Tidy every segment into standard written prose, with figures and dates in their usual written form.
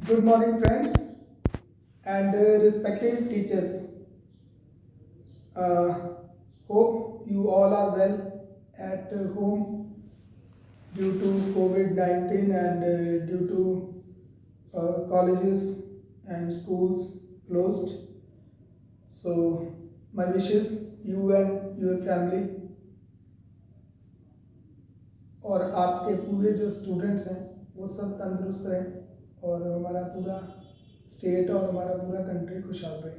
Good morning, friends and respected teachers. Uh, Hope you all are well at home due to COVID 19 and due to colleges and schools closed. So, my wishes you and your family और आपके पूरे जो students हैं वो सब तंदुरुस्त रहें और हमारा पूरा स्टेट और हमारा पूरा कंट्री खुशहाल रहे।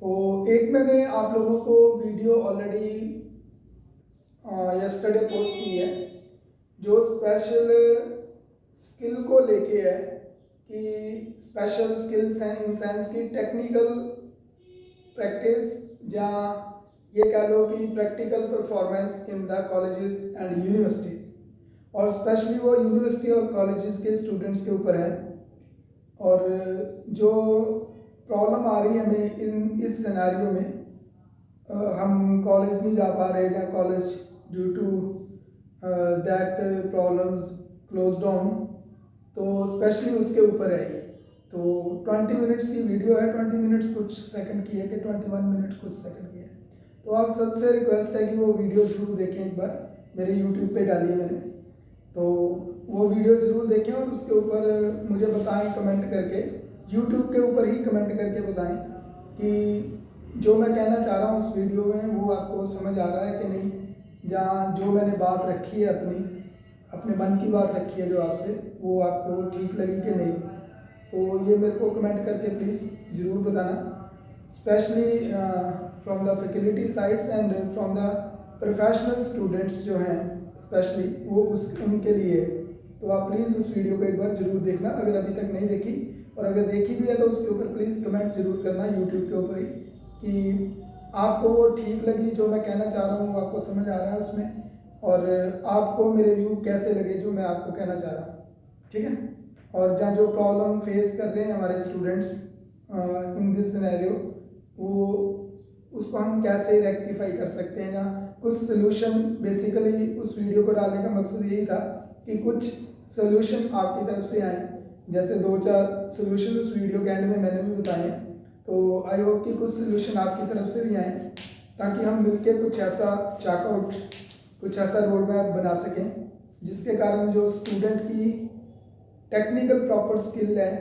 तो एक मैंने आप लोगों को वीडियो ऑलरेडी यस्टरडे पोस्ट की है जो स्पेशल स्किल को लेके है कि स्पेशल स्किल्स हैं इन सेंस की टेक्निकल प्रैक्टिस या ये कह लो कि practical performance in the colleges and universities और स्पेशली वो यूनिवर्सिटी और कॉलेजेस के स्टूडेंट्स के ऊपर है। और जो प्रॉब्लम आ रही है हमें इस सिनेरियो में हम कॉलेज नहीं जा पा रहे या college due to that problems close down, तो स्पेशली उसके ऊपर है। तो 20 मिनट्स की वीडियो है, 20 मिनट्स कुछ सेकंड की है कि 21 मिनट कुछ सेकंड की है। तो आप सबसे रिक्वेस्ट है कि वो वीडियो ज़रूर देखें, एक बार मेरे यूट्यूब पे डाली है मैंने, तो वो वीडियो ज़रूर देखें और उसके ऊपर मुझे बताएं कमेंट करके, यूट्यूब के ऊपर ही कमेंट करके बताएं कि जो मैं कहना चाह रहा हूँ उस वीडियो में वो आपको समझ आ रहा है कि नहीं, या जो मैंने बात रखी है अपने मन की बात रखी है जो आपसे, वो आपको ठीक लगी कि नहीं। तो ये मेरे को कमेंट करके प्लीज़ ज़रूर बताना, specially from the faculty sides and from the professional students जो हैं स्पेशली वो उनके लिए। तो आप प्लीज़ उस वीडियो को एक बार ज़रूर देखना अगर अभी तक नहीं देखी, और अगर देखी भी है तो उसके ऊपर प्लीज़ कमेंट ज़रूर करना यूट्यूब के ऊपर ही कि आपको वो ठीक लगी, जो मैं कहना चाह रहा हूँ वो आपको समझ आ रहा है उसमें, और आपको मेरे व्यू कैसे लगे जो मैं आपको कहना चाह रहा हूँ, ठीक है। और जहाँ जो प्रॉब्लम फेस कर रहे हैं हमारे स्टूडेंट्स इन दिस सिनेरियो, वो उसको हम कैसे रेक्टिफाई कर सकते हैं, या कुछ सोल्यूशन। बेसिकली उस वीडियो को डालने का मकसद यही था कि कुछ सोल्यूशन आपकी तरफ से आए, जैसे 2-4 सोल्यूशन उस वीडियो के एंड में मैंने भी बताए हैं। तो आई होप कि कुछ सोल्यूशन आपकी तरफ से भी आए ताकि हम मिलके कुछ ऐसा चाकआउट, कुछ ऐसा रोड मैप बना सकें जिसके कारण जो स्टूडेंट की टेक्निकल प्रॉपर स्किल है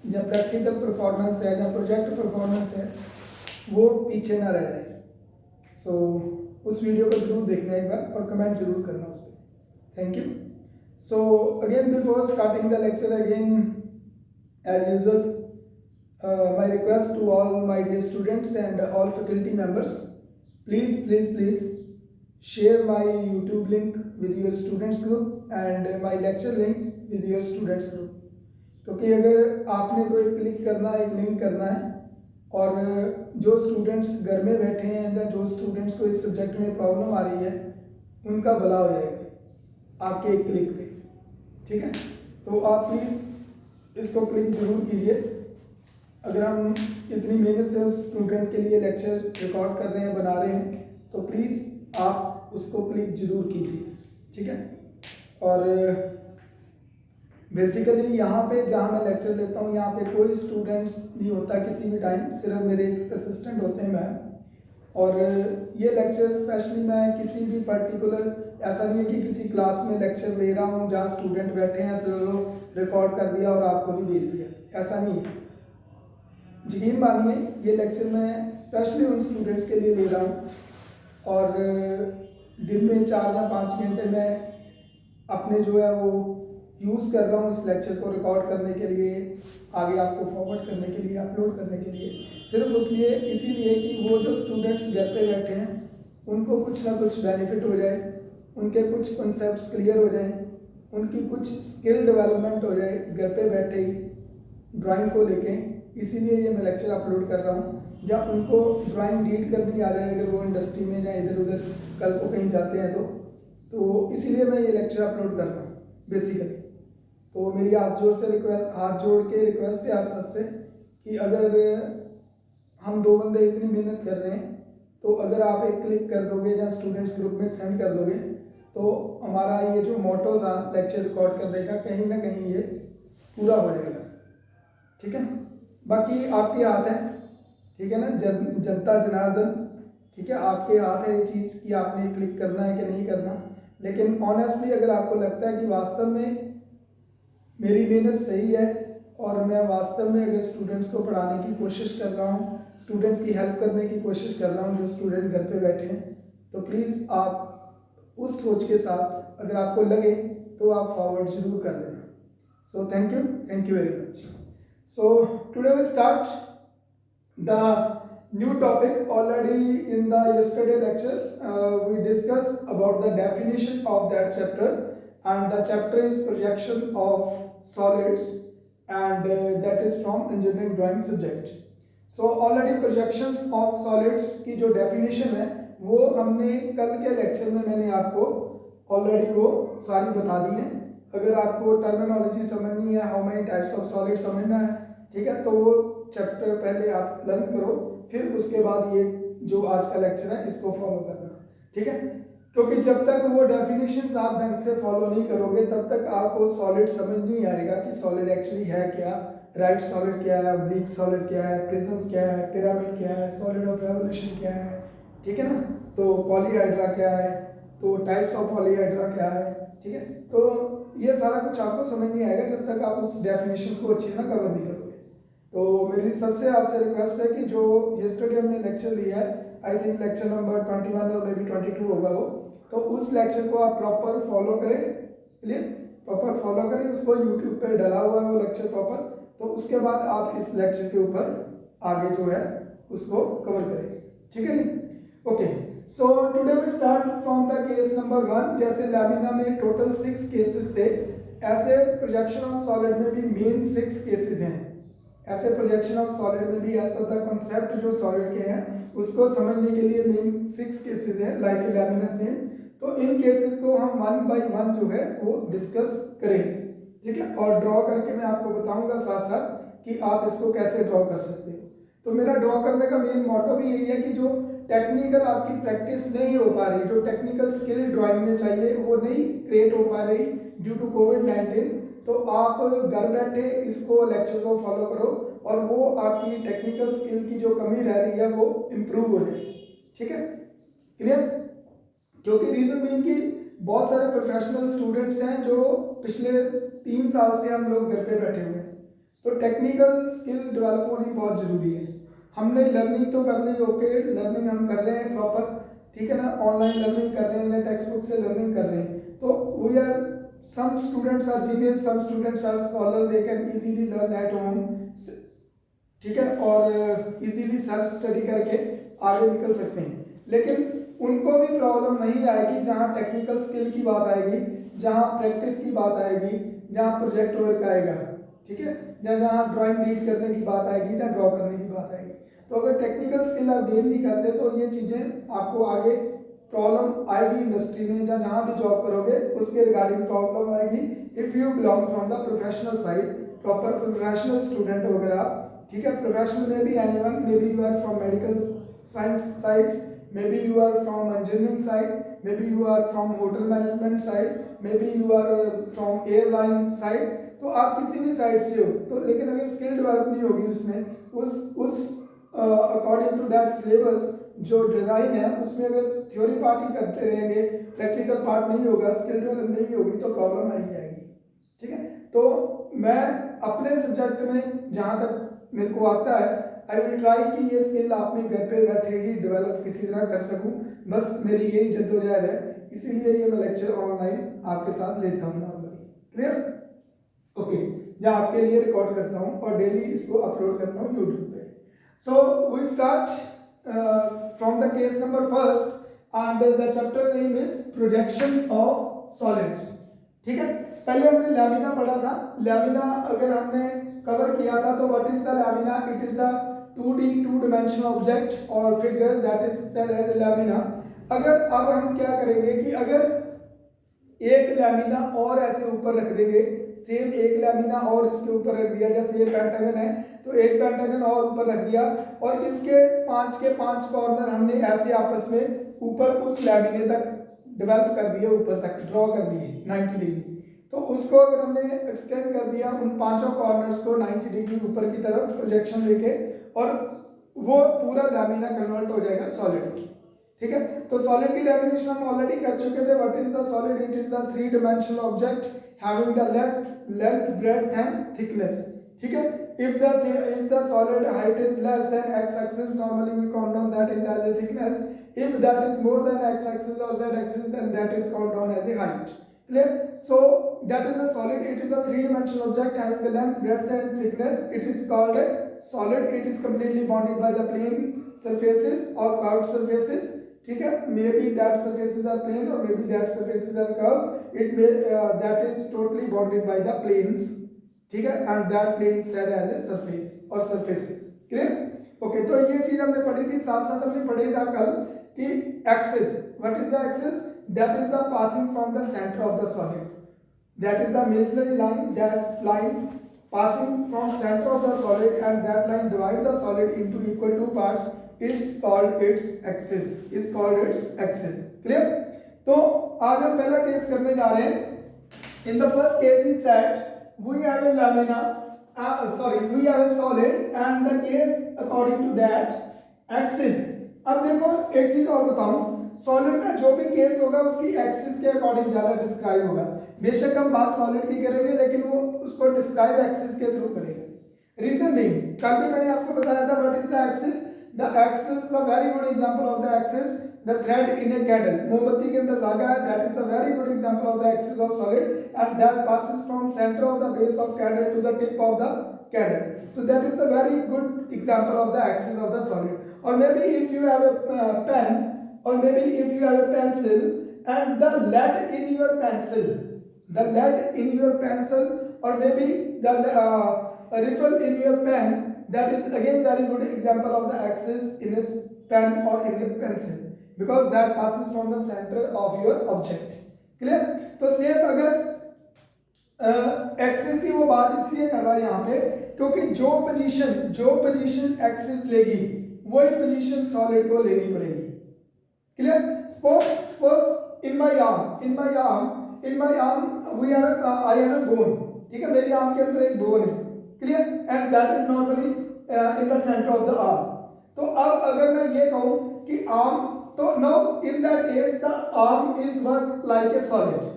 या प्रैक्टिकल परफॉर्मेंस है या प्रोजेक्ट परफॉर्मेंस है वो पीछे ना रह जाए। सो उस वीडियो को ज़रूर देखना एक बार और कमेंट ज़रूर करना उस पर। Thank you. So again before starting the lecture again as usual my request to all my dear students and all faculty members, please share my YouTube link with your students group and my lecture links with your students group, क्योंकि अगर आपने तो एक click करना है, एक link करना है, और जो स्टूडेंट्स घर में बैठे हैं या जो स्टूडेंट्स को इस सब्जेक्ट में प्रॉब्लम आ रही है उनका भला हो जाएगा आपके एक क्लिक पे, ठीक है। तो आप प्लीज़ इसको क्लिक जरूर कीजिए। अगर हम इतनी मेहनत से उस स्टूडेंट के लिए लेक्चर रिकॉर्ड कर रहे हैं, बना रहे हैं, तो प्लीज़ आप उसको क्लिक जरूर कीजिए, ठीक है। और बेसिकली यहाँ पे जहाँ मैं लेक्चर लेता हूँ यहाँ पे कोई स्टूडेंट्स नहीं होता किसी भी टाइम, सिर्फ मेरे एक असिस्टेंट होते हैं मैम। और ये लेक्चर स्पेशली मैं किसी भी पर्टिकुलर, ऐसा नहीं है कि किसी क्लास में लेक्चर ले रहा हूँ जहाँ स्टूडेंट बैठे हैं तो रिकॉर्ड कर दिया और आपको भी भेज दिया, ऐसा नहीं है। यकीन मानिए ये लेक्चर मैं स्पेशली उन स्टूडेंट्स के लिए ले रहा हूँ, और दिन में 4 या 5 घंटे मैं अपने जो है वो यूज़ कर रहा हूँ इस लेक्चर को रिकॉर्ड करने के लिए, आगे आपको फॉरवर्ड करने के लिए, अपलोड करने के लिए, सिर्फ इसीलिए कि वो जो स्टूडेंट्स घर पे बैठे हैं उनको कुछ ना कुछ बेनिफिट हो जाए, उनके कुछ कॉन्सेप्ट्स क्लियर हो जाए, उनकी कुछ स्किल डेवलपमेंट हो जाए घर पे बैठे ही ड्राइंग को लेके। इसीलिए ये मैं लेक्चर अपलोड कर रहा हूँ, जब उनको ड्राइंग रीड करनी आ जाए अगर वो इंडस्ट्री में या इधर उधर कल को कहीं जाते हैं तो इसीलिए मैं ये लेक्चर अपलोड कर रहा हूँ बेसिकली। तो मेरी हाथ जोड़ के रिक्वेस्ट है आप सबसे कि अगर हम 2 बंदे इतनी मेहनत कर रहे हैं तो अगर आप एक क्लिक कर दोगे या स्टूडेंट्स ग्रुप में सेंड कर दोगे तो हमारा ये जो मोटो था लेक्चर रिकॉर्ड करने का कहीं ना कहीं ये पूरा हो जाएगा। ठीक है, बाकी आपके हाथ है, ठीक है ना, जनता जनार्दन, ठीक है, आपके हाथ है ये चीज़ कि आपने क्लिक करना है कि नहीं करना। लेकिन ऑनेस्टली अगर आपको लगता है कि वास्तव में मेरी मेहनत सही है और मैं वास्तव में अगर स्टूडेंट्स को पढ़ाने की कोशिश कर रहा हूँ, स्टूडेंट्स की हेल्प करने की कोशिश कर रहा हूँ जो स्टूडेंट घर पे बैठे हैं, तो प्लीज़ आप उस सोच के साथ अगर आपको लगे तो आप फॉरवर्ड जरूर कर देना। So thank you very much. So today we start the new topic. Already in the yesterday lecture we discussed about the definition of that chapter, and the chapter is projection of solids, and that is from engineering drawing subject. So already projections of solids की जो definition है वो हमने कल के lecture में मैंने आपको already वो सारी बता दी है। अगर आपको terminology समझनी है, how many types of solids समझना है, ठीक है, तो वो चैप्टर पहले आप लर्न करो, फिर उसके बाद ये जो आज का लेक्चर है इसको फॉलो करना, ठीक है, क्योंकि जब तक वो डेफिनेशंस आप ढंग से फॉलो नहीं करोगे तब तक आपको सॉलिड समझ नहीं आएगा कि सॉलिड एक्चुअली है क्या, राइट सॉलिड क्या है, ऑब्लिक सॉलिड क्या है, प्रिज्म क्या है, पिरामिड क्या है, सॉलिड ऑफ रेवोल्यूशन क्या है, ठीक है ना, तो पॉलीहाइड्रा क्या है, तो टाइप्स ऑफ पॉलीहाइड्रा क्या है, ठीक है, तो ये सारा कुछ आपको समझ नहीं आएगा जब तक आप उस डेफिनेशंस को अच्छी तरह कवर नहीं करोगे। तो मेरी सबसे आपसे रिक्वेस्ट है कि जो यस्टरडे हमने लेक्चर लिया है, आई थिंक लेक्चर नंबर 21 और मे बी 22 होगा वो, तो उस लेक्चर को आप प्रॉपर फॉलो करें, क्लियर, प्रॉपर फॉलो करें, उसको यूट्यूब पे डाला हुआ है वो लेक्चर प्रॉपर, तो उसके बाद आप इस लेक्चर के ऊपर आगे जो है उसको कवर करें, ठीक है नी, okay. So today we start from the case number 1। जैसे लैमिना में टोटल 6 केसेस थे, ऐसे प्रोजेक्शन ऑफ सॉलिड में भी मेन 6 केसेस हैं। ऐसे प्रोजेक्शन ऑफ सॉलिड में भी एज पर द कॉन्सेप्ट जो सॉलिड के हैं उसको समझने के लिए मेन 6 केसेस हैं लाइक लैमिनस सेम। तो इन केसेस को हम 1 बाय 1 जो है वो डिस्कस करेंगे, ठीक है, और ड्रॉ करके मैं आपको बताऊंगा साथ साथ कि आप इसको कैसे ड्रॉ कर सकते हो। तो मेरा ड्रॉ करने का मेन मोटो भी यही है कि जो टेक्निकल आपकी प्रैक्टिस नहीं हो पा रही, जो टेक्निकल स्किल ड्राइंग में चाहिए वो नहीं क्रिएट हो पा रही ड्यू टू कोविड-19, तो आप घर बैठे इसको लेक्चर को फॉलो करो और वो आपकी टेक्निकल स्किल की जो कमी रह रही है वो इम्प्रूव हो जाए, ठीक है, क्लियर। क्योंकि रीजन बीइंग कि बहुत सारे प्रोफेशनल स्टूडेंट्स हैं जो पिछले 3 साल से हम लोग घर पे बैठे हुए हैं, तो टेक्निकल स्किल डेवलप होनी बहुत ज़रूरी है। हमने लर्निंग तो कर ली, ओके, लर्निंग हम कर रहे हैं प्रॉपर, ठीक है ना, ऑनलाइन लर्निंग कर रहे हैं, टेक्स्ट बुक से लर्निंग कर रहे हैं, तो we are some students are genius, some students are scholar, they can easily learn at home, ठीक है, और इजीली सेल्फ स्टडी करके आगे निकल सकते हैं। लेकिन उनको भी प्रॉब्लम वही आएगी जहाँ टेक्निकल स्किल की बात आएगी, जहाँ प्रैक्टिस की बात आएगी, जहाँ प्रोजेक्ट वर्क आएगा, ठीक है, जहाँ ड्राइंग रीड करने की बात आएगी, जहाँ ड्रॉ करने की बात आएगी। तो अगर टेक्निकल स्किल आप गेन नहीं करते तो ये चीज़ें आपको आगे प्रॉब्लम आएगी इंडस्ट्री में, जहाँ भी जॉब करोगे उसके रिगार्डिंग प्रॉब्लम आएगी if you belong from the professional side, proper professional student वगैरह आप, ठीक है, प्रोफेशनल में भी anyone, may be you are from medical science side, may be you are from engineering side, may be you are from hotel management side, may be you are from airline side, तो आप किसी भी side से हो, तो लेकिन अगर skill develop नहीं होगी उसमें उस अकॉर्डिंग टू दैट सिलेबस जो डिज़ाइन है उसमें अगर थ्योरी पार्ट ही करते रहेंगे, प्रैक्टिकल पार्ट नहीं होगा, स्किल डेवलप नहीं होगी, तो प्रॉब्लम आएगी, ठीक है। तो मैं अपने सब्जेक्ट में जहाँ तक मेरे को आता है आई विल ट्राई कि ये स्किल आपने घर पे बैठे ही डेवलप किसी तरह कर सकूँ, बस मेरी यही जद्दोजहद है, इसीलिए ये मैं लेक्चर ऑनलाइन आपके साथ लेता हूँ नॉर्मली, क्लियर, ओके, जहाँ आपके लिए रिकॉर्ड करता हूँ और डेली इसको अपलोड करता हूँ यूट्यूब पे। So we start from the case number first, and the chapter name is projections of solids, ठीक है। पहले हमने लैमिना पढ़ा था, लैमिना अगर हमने कवर किया था तो what is the lamina, it is the 2D 2 dimensional object और figure that is said as lamina. अगर अब हम क्या करेंगे कि अगर एक लैमिना और ऐसे ऊपर रख देंगे, सेम एक लैमिना और इसके ऊपर रख दिया, जैसे ये पेंटागन है तो एक पेंटागन और ऊपर रख दिया और इसके 5 के 5 कॉर्नर हमने ऐसे आपस में ऊपर उस लैमिने तक डेवलप कर दिए, ऊपर तक ड्रॉ कर दिए 90 डिग्री, तो उसको अगर हमने एक्सटेंड कर दिया उन पांचों कॉर्नर्स को 90 डिग्री ऊपर की तरफ प्रोजेक्शन लेके, और वो पूरा लैमिना कन्वर्ट हो जाएगा सॉलिड में। ठीक है, तो सॉलिड की डेफिनेशन हम ऑलरेडी कर चुके थे। What is the solid? It is the 3 dimensional object having the length breadth and thickness. ठीक है, if the solid height is less than x axis, normally we count on that is as a thickness. If that is more than x axis or z axis, then that is count on as a height. Clear? So that is a solid. It is a 3-dimensional object having the length, breadth and thickness. It is called a solid. It is completely bounded by the plane surfaces or curved surfaces. ठीक है, maybe that surfaces are plane or maybe that surfaces are curved. It may that is totally bounded by the planes. ठीक है, and that plane said as a surface और surfaces. Clear? Okay, तो ये चीज हमने पढ़ी थी। साथ साथ हमने पढ़ी था कल कि axis, what is the axis? That is the passing from the centre of the solid, that is the imaginary line, that line passing from center of the solid, and that line divide the solid into equal two parts is called its axis, is called its axis. Clear? तो आज हम पहला case करने जा रहे हैं। In the first case he said we have a lamina, we have a solid and the case according to that axis। अब देखो एक चीज और बताऊं, सॉलिड का जो भी केस होगा उसकी एक्सिस के अकॉर्डिंग ज्यादा डिस्क्राइब होगा। बेशक हम बात सॉलिड की करेंगे लेकिन वो उसको डिस्क्राइब एक्सिस के थ्रू करेंगे। रीजन बीइंग, कल भी मैंने आपको बताया था what is the axis. The axis, the very good example of the axis, the thread in a candle, मोमबत्ती के अंदर धागा है, that is the very good example of the axis of solid, and that passes from center of the base of candle to the tip of the candle. So that is the very good example of the axis of the solid. Or maybe if you have a pen, or maybe if you have a pencil, and the lead in your pencil, the lead in your pencil, or maybe the riffle in your pen, that is again very good example of the axis in a pen or in a pencil, because that passes from the center of your object. Clear? तो same अगर axis की वो बात इसलिए कर रहा है यहाँ पे क्योंकि जो पोजीशन एक्सिस लेगी वही पोजीशन सॉलिड को लेनी पड़ेगी। Clear? Suppose in my arm we have I have a bone. ठीक है, मेरी आर्म के अंदर एक बोन है। Clear? And that is normally in the centre of the arm. तो अब अगर मैं ये कहूं कि आर्म, तो now in that case the arm is work like a solid,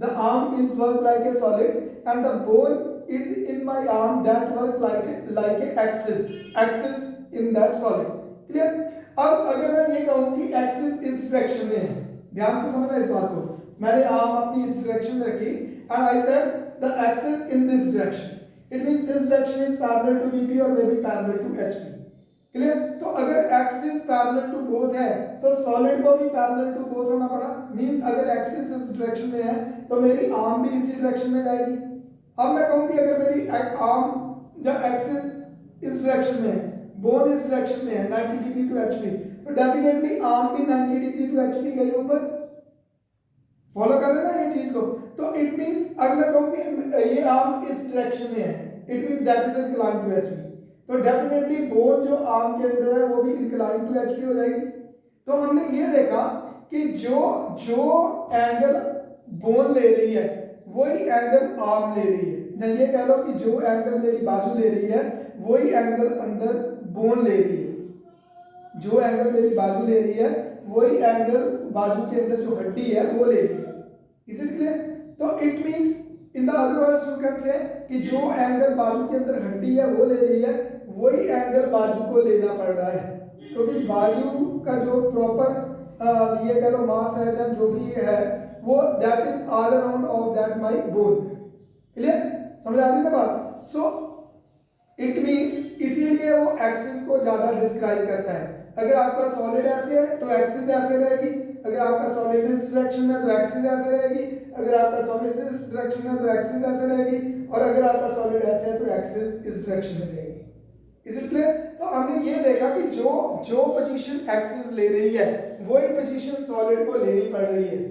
the arm is work like a solid and the bone is in my arm that work like a axis in that solid. Clear? अब अगर मैं ये कहूं कि axis इस direction में है, ध्यान से समझना इस बात को, मैंने आर्म अपनी इस डायरेक्शन में रखी and I said the axis in this direction, it means this direction is parallel to VP or maybe parallel to HP. Clear? तो अगर एक्सिस पैरेलल टू बोथ है तो सॉलिड को भी पैरेलल टू बोथ होना पड़ा। मींस अगर axis इस डायरेक्शन में है तो मेरी आर्म भी इसी डायरेक्शन में जाएगी। अब मैं कहूँ कि अगर मेरी आर्म जब एक्सिस इस डायरेक्शन में है, बोन इस डायरेक्शन में है 90 डिग्री टू एचपी, तो डेफिनेटली आर्म भी 90 डिग्री टू एचपी गई ऊपर। फॉलो कर रहे ना ये चीज को? तो इट मींस अगर मैं कहूँ कि ये आर्म इस डायरेक्शन में है, it means that is incline to HP, तो डेफिनेटली बोन जो आर्म के अंदर है वो भी इंक्लाइन टू एचपी हो जाएगी। तो हमने ये देखा कि जो एंगल बोन ले रही है वही एंगल आर्म ले रही है। जब ये कह लो कि जो एंगल मेरी बाजू ले रही है वही एंगल अंदर बोन ले रही है, जो एंगल मेरी बाजू ले रही है वही एंगल बाजू के अंदर जो हड्डी है वो ले रही है। Is it clear? तो it means in the other words you can say कि जो एंगल बाजू के अंदर हड्डी है वो ले रही है, वही एंगल बाजू को लेना पड़ रहा है, क्योंकि बाजू का जो प्रॉपर ये कह लो मास है या जो भी है वो that is all around of that my bone. Clear? समझ आ रही है ना बात? सो इट मींस इसीलिए वो एक्सिस को ज्यादा डिस्क्राइब करता है। अगर आपका सॉलिड ऐसे है तो एक्सिस ऐसे रहेगी, अगर आपका सॉलिड इस डायरेक्शन में तो एक्सिस ऐसे रहेगी, अगर आपका सॉलिड इस डायरेक्शन में तो एक्सिस ऐसे रहेगी, और अगर आपका सॉलिड ऐसे है तो एक्सिस इस डायरेक्शन में रहेगी। Is it clear? तो हमने ये देखा कि जो पोजीशन एक्सिस ले रही है वही पोजीशन सॉलिड को लेनी पड़ रही है।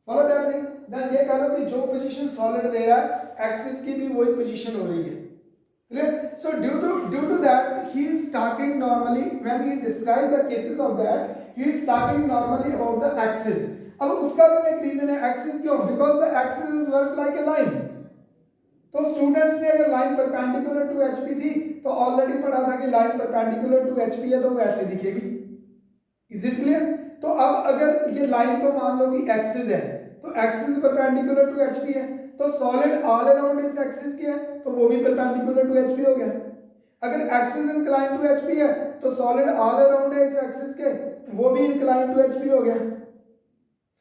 Follow that thing. देन ये कह लो कि जो पोजीशन सॉलिड ले रहा है एक्सिस की भी वही पोजीशन हो रही है। Clear? So due to that he is talking normally when he describe the cases of that he is talking normally about the axis। अब उसका भी एक रीजन है एक्सिस क्यों, because the axis is work like A line. तो students ने अगर line perpendicular to HP थी तो ऑलरेडी पढ़ा था कि लाइन परपेंडिकुलर टू एचपी है तो वो ऐसे दिखेगी। Is it clear? तो अब अगर ये लाइन को मान लो कि एक्सिस है तो एक्सिस परपेंडिकुलर टू एचपी है, तो सॉलिड ऑल अराउंड इस एक्सिस के है तो वो भी परपेंडिकुलर टू एचपी हो गया। अगर एक्सिस इंक्लाइन टू एचपी है तो सॉलिड ऑल अराउंड है इस एक्सिस के, वो भी इंक्लाइन टू एचपी हो गया।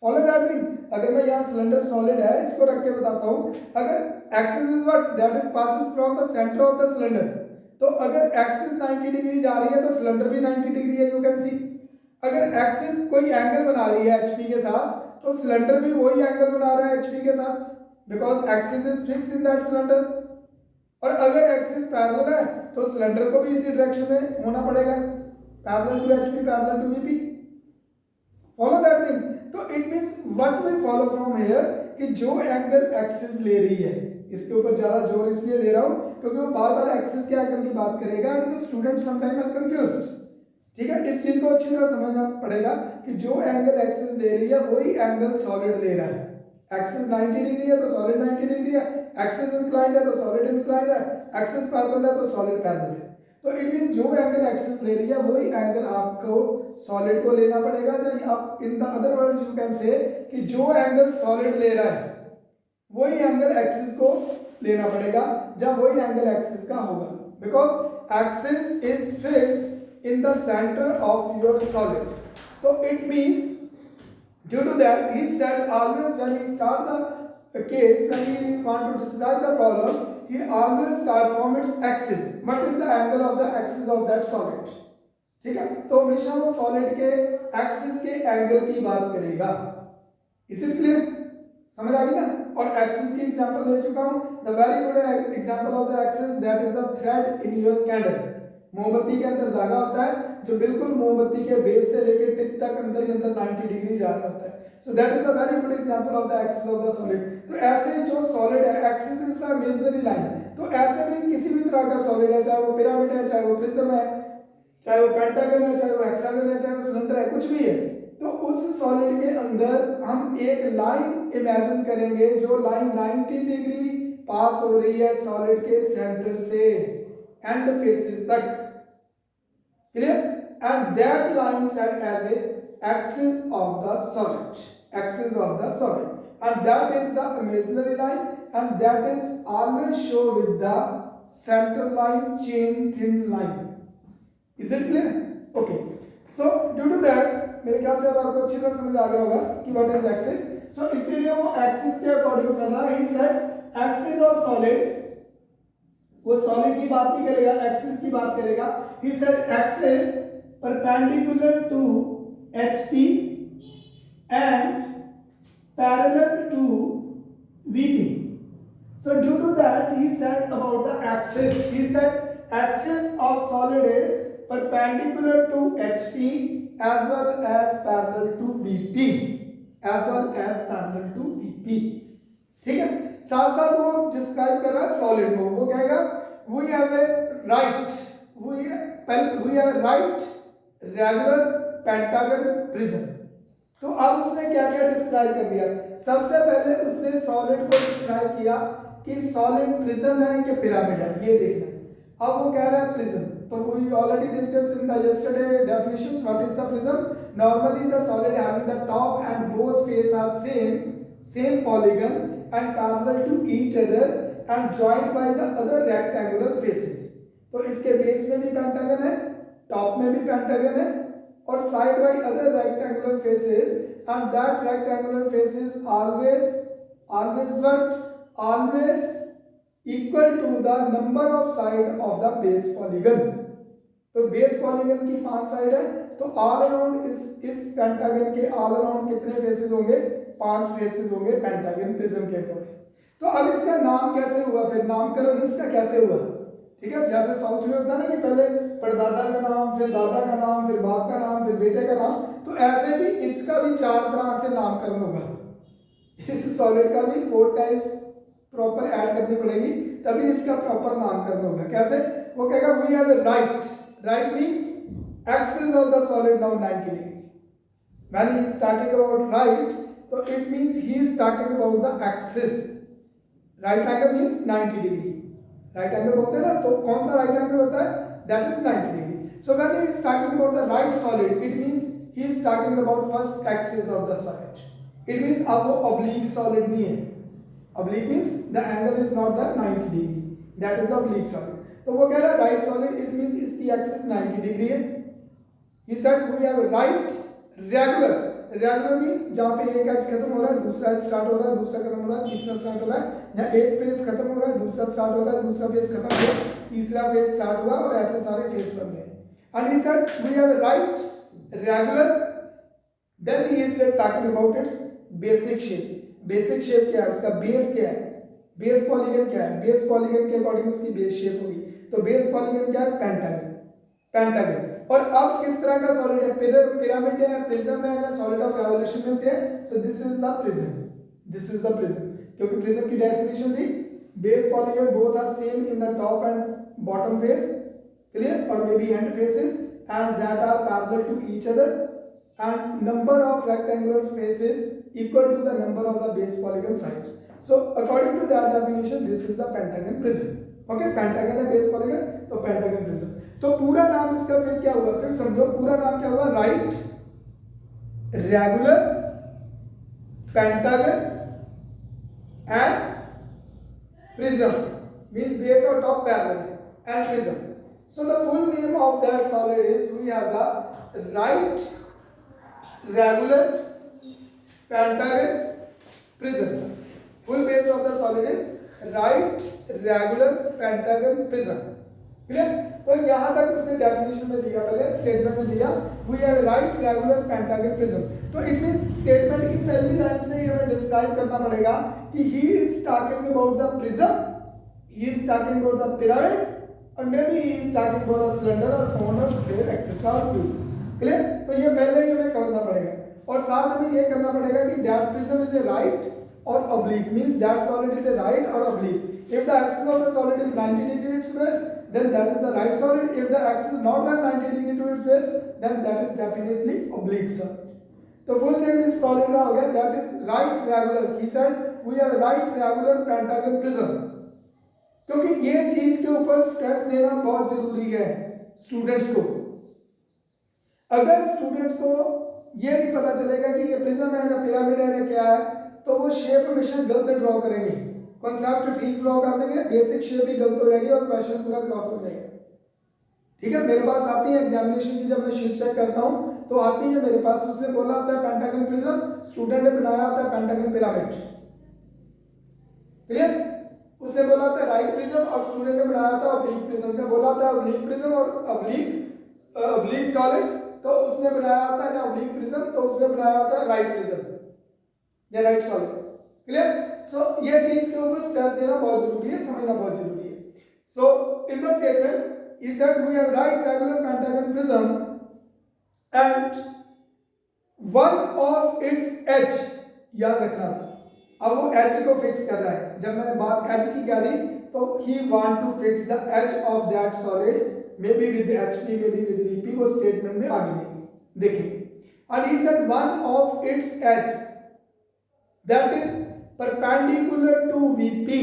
Follow that thing. अगर मैं यहाँ सिलेंडर सॉलिड है इसको रख के बताता हूँ, अगर axis is what that is passes from the centre of the cylinder, तो अगर एक्सिस 90 डिग्री जा रही है तो सिलेंडर भी 90 डिग्री है, यू कैन सी। अगर एक्सिस कोई एंगल बना रही है एचपी के साथ तो सिलेंडर भी वही एंगल बना रहा है एचपी के साथ, because axis is fix in that cylinder. और अगर एक्सिस पैरेलल है तो सिलेंडर को भी इसी डायरेक्शन में होना पड़ेगा, parallel to HP, parallel to VP. Follow that thing. तो it means what we follow from here कि जो एंगल एक्सिस ले रही है, इसके ऊपर ज्यादा जोर इसलिए दे रहा हूं क्योंकि वो बार बार एक्सिस के एंगल की बात करेगा and the student sometime are confused. ठीक है, इस चीज को अच्छी तरह समझना पड़ेगा कि जो एंगल एक्सिस ले रही है वही एंगल सॉलिड ले रहा है। एक्सिस 90 डिग्री है तो सॉलिड 90 डिग्री है, एक्सिस इंक्लाइंड है तो सॉलिड इंक्लाइंड है, एक्सिस पैरेलल है तो सॉलिड पैरेलल है। तो इट मीन जो एंगल एक्सिस ले रही है वही एंगल आपको सॉलिड को लेना पड़ेगा। आप इन the other words you can say कि जो एंगल सॉलिड ले रहा है वही एंगल एक्सिस को लेना पड़ेगा जब वही एंगल एक्सिस का होगा, because axis is fix in the center of your solid. So it means due to that he said always when he start the case, when he want to describe the problem, he always start from its axis. What is the angle of the axis of that solid? ठीक है, तो हमेशा वो solid के axis के angle की बात करेगा। Is it clear? समझ आ गई ना? और एक्सिस की एग्जांपल दे चुका हूं। The very good example of the axis that is the thread in your candle. मोमबत्ती के अंदर धागा होता है जो बिल्कुल मोमबत्ती के बेस से लेकर टिप तक अंदर ही अंदर 90 डिग्री जा रहा होता है। सो that is the very good example of the axis of the solid. तो ऐसे जो सॉलिड है, axis is the imaginary line, तो ऐसे भी किसी भी तरह का सॉलिड है, चाहे वो पिरामिड है, चाहे वो प्रिज्म है, चाहे वो पेंटागन है, चाहे वो हेक्सागन है, चाहे वो सिलेंडर है, कुछ भी है, तो उस सॉलिड के अंदर हम एक लाइन इमेजिन करेंगे जो लाइन 90 डिग्री पास हो रही है सॉलिड के सेंटर से एंड फेसेस तक। Clear? And that line set as a axis of the solid, axis of the solid, and that is the imaginary line, and that is always show with the center line, chain thin line. Is it clear? Okay, so due to that मेरे ख्याल से अब आपको अच्छी तरह समझ आ गया होगा कि what is axis. So इसीलिए वो axis के अकॉर्डिंग चल रहा है। He said axis of solid, वो सॉलिड की बात नहीं करेगा, एक्सिस की बात करेगा। He said axis perpendicular to HP and parallel to VP. So due to that he said about the axis, he said axis of solid is perpendicular to HP as well as parallel to VP, as well as parallel to VP. ठीक है, साथ साथ वो describe कर रहा है solid को। वो कहेगा we have a right, we have a right regular pentagon prism. तो अब उसने क्या क्या डिस्क्राइब कर दिया? सबसे पहले उसने सॉलिड को डिस्क्राइब किया कि सॉलिड प्रिज्म है कि पिरामिड है, ये देखना है। अब वो कह रहा है प्रिज्म, तो we already discuss in the yesterday definitions what is the prism. Normally the solid having the top and both face are same polygon and parallel to each other and joined by the other rectangular faces. तो इसके base में भी pentagon है, top में भी pentagon है, और side by other rectangular faces, and that rectangular faces always equal to the number of side of the base polygon. तो बेस पॉलीगन की 5 साइड है, तो ऑल अराउंड इस पेंटागन के ऑल अराउंड कितने फेसेस होंगे? 5 फेसेस होंगे पेंटागन प्रिज्म के अकॉर्डिंग। तो अब इसका नाम कैसे हुआ, फिर नामकरण इसका कैसे हुआ? ठीक है, जैसे साउथ में होता है ना कि पहले परदादा का नाम, फिर दादा का नाम, फिर बाप का नाम, फिर बेटे का नाम, तो ऐसे भी इसका भी 4 तरह से नामकरण होगा। इस सॉलिड का भी 4 टाइप प्रॉपर ऐड करनी पड़ेगी तभी इसका प्रॉपर नामकरण होगा। कैसे? वो कहेगा we have a right means axis of the solid now 90 degree. When he is talking about right तो it means he is talking about the axis. Right angle means 90 degree. Right angle बोलते हैं ना, तो कौन सा right angle होता है? That is 90 degree. So when he is talking about the right solid, it means he is talking about first axis of the solid. It means अब वो ऑब्लिक सॉलिड नहीं है. Oblique means the angle is not the 90 degree, that is the oblique solid. तो वो कह रहा है right solid, it means इसकी एक्सिस 90 डिग्री है. He said we have right regular. Regular means जहाँ पे एक एज खत्म हो रहा है दूसरा एज स्टार्ट हो रहा है, दूसरा खत्म हो रहा है तीसरा स्टार्ट हो रहा है, या एक फेज खत्म हो रहा है दूसरा स्टार्ट हो रहा है, दूसरा फेज खत्म हुआ तीसरा फेज स्टार्ट हुआ, और ऐसे सारे फेज बन रहे हैं. And he said we have right regular. Then he is talking about its basic shape. Basic shape क्या है? उसका बेस क्या है? बेस पॉलीगन क्या है? बेस पॉलीगन के अकॉर्डिंग उसकी बेस शेप होगी. तो बेस पॉलीगन क्या है? पेंटागन. पेंटागन. और अब किस तरह का सॉलिड है? पिरामिड है, प्रिज्म है, या सॉलिड ऑफ रेवोल्यूशन में से है? So this is the prism. This is the prism. क्योंकि प्रिज्म की डेफिनेशन थी base polygon both are same in the top and bottom face, clear, और maybe end faces, and that are parallel to each other, and number of rectangular faces equal to the number of the base polygon sides. So according to that definition, this is the pentagon prism. Okay, pentagon है base polygon, तो pentagon prism. तो पूरा नाम इसका फिर क्या हुआ? फिर समझो पूरा नाम क्या हुआ? Right regular pentagon and prism. Means base और top parallel and prism. So the full name of that solid is, we have the right regular pentagon prism. Full base of the solid is right regular pentagon prism. Clear? तो यहां तक उसने definition में दिया, पहले statement में दिया we have right regular pentagon prism. तो इट मींस स्टेटमेंट की पहली लाइन से ही हमें डिस्क्राइब करना पड़ेगा कि he is talking about the prism, he is talking about the pyramid, और may be he is talking about the cylinder और कोन और स्फीयर एक्सेट्रा और क्यूब. क्लियर? तो ये पहले ही हमें करना पड़ेगा. और साथ हमें ये करना पड़ेगा कि that prism is a right और oblique. Means that solid is a right और oblique. If the axis of the solid is 90 degree it's base, then that is the right solid. If the axis is not than 90 degree to its base, then that is definitely oblique solid. तो full name is solid का हो गया, that is right regular. He said we have right regular pentagon prism. क्योंकि ये चीज के ऊपर stress देना बहुत जरूरी है स्टूडेंट्स को. अगर स्टूडेंट्स को ये नहीं पता चलेगा कि ये प्रिज्म है या पिरामिड है या क्या है, तो वो शेप हमेशा गलत ड्रॉ करेंगे. कॉन्सेप्ट ठीक ड्रॉ कर देंगे, बेसिक शेप भी गलत हो जाएगी और क्वेश्चन पूरा क्रॉस हो जाएगा. ठीक है, मेरे पास आती है एग्जामिनेशन की, जब मैं शीट चेक करता हूं तो आती है मेरे पास, उसने बोला होता है पेंटागन प्रिज्म, स्टूडेंट ने बनाया होता है पेंटागन पिरामिड. क्लियर? उसने बोला होता है राइट प्रिज्म और स्टूडेंट ने बनाया था ऑब्लिक प्रिज्म. ने बोला होता है ऑब्लिक प्रिज्म और ऑब्लिक सॉलिड, तो उसने बनाया होता है ऑब्लिक प्रिज्म, तो उसने बनाया होता है राइट प्रिज्म या राइट सॉलिड. क्लियर? सो ये चीज के ऊपर स्ट्रेस देना बहुत जरूरी है, समझना बहुत जरूरी है. So in the statement he said we have right regular pentagon prism and one of its edge, याद रखना. अब वो एच को फिक्स कर रहा है. जब मैंने बात एच की करी तो he want to fix the edge of that solid, maybe with HP, maybe with VP. वो स्टेटमेंट में आगे देखेंगे. And he said one of its edge that is perpendicular to VP,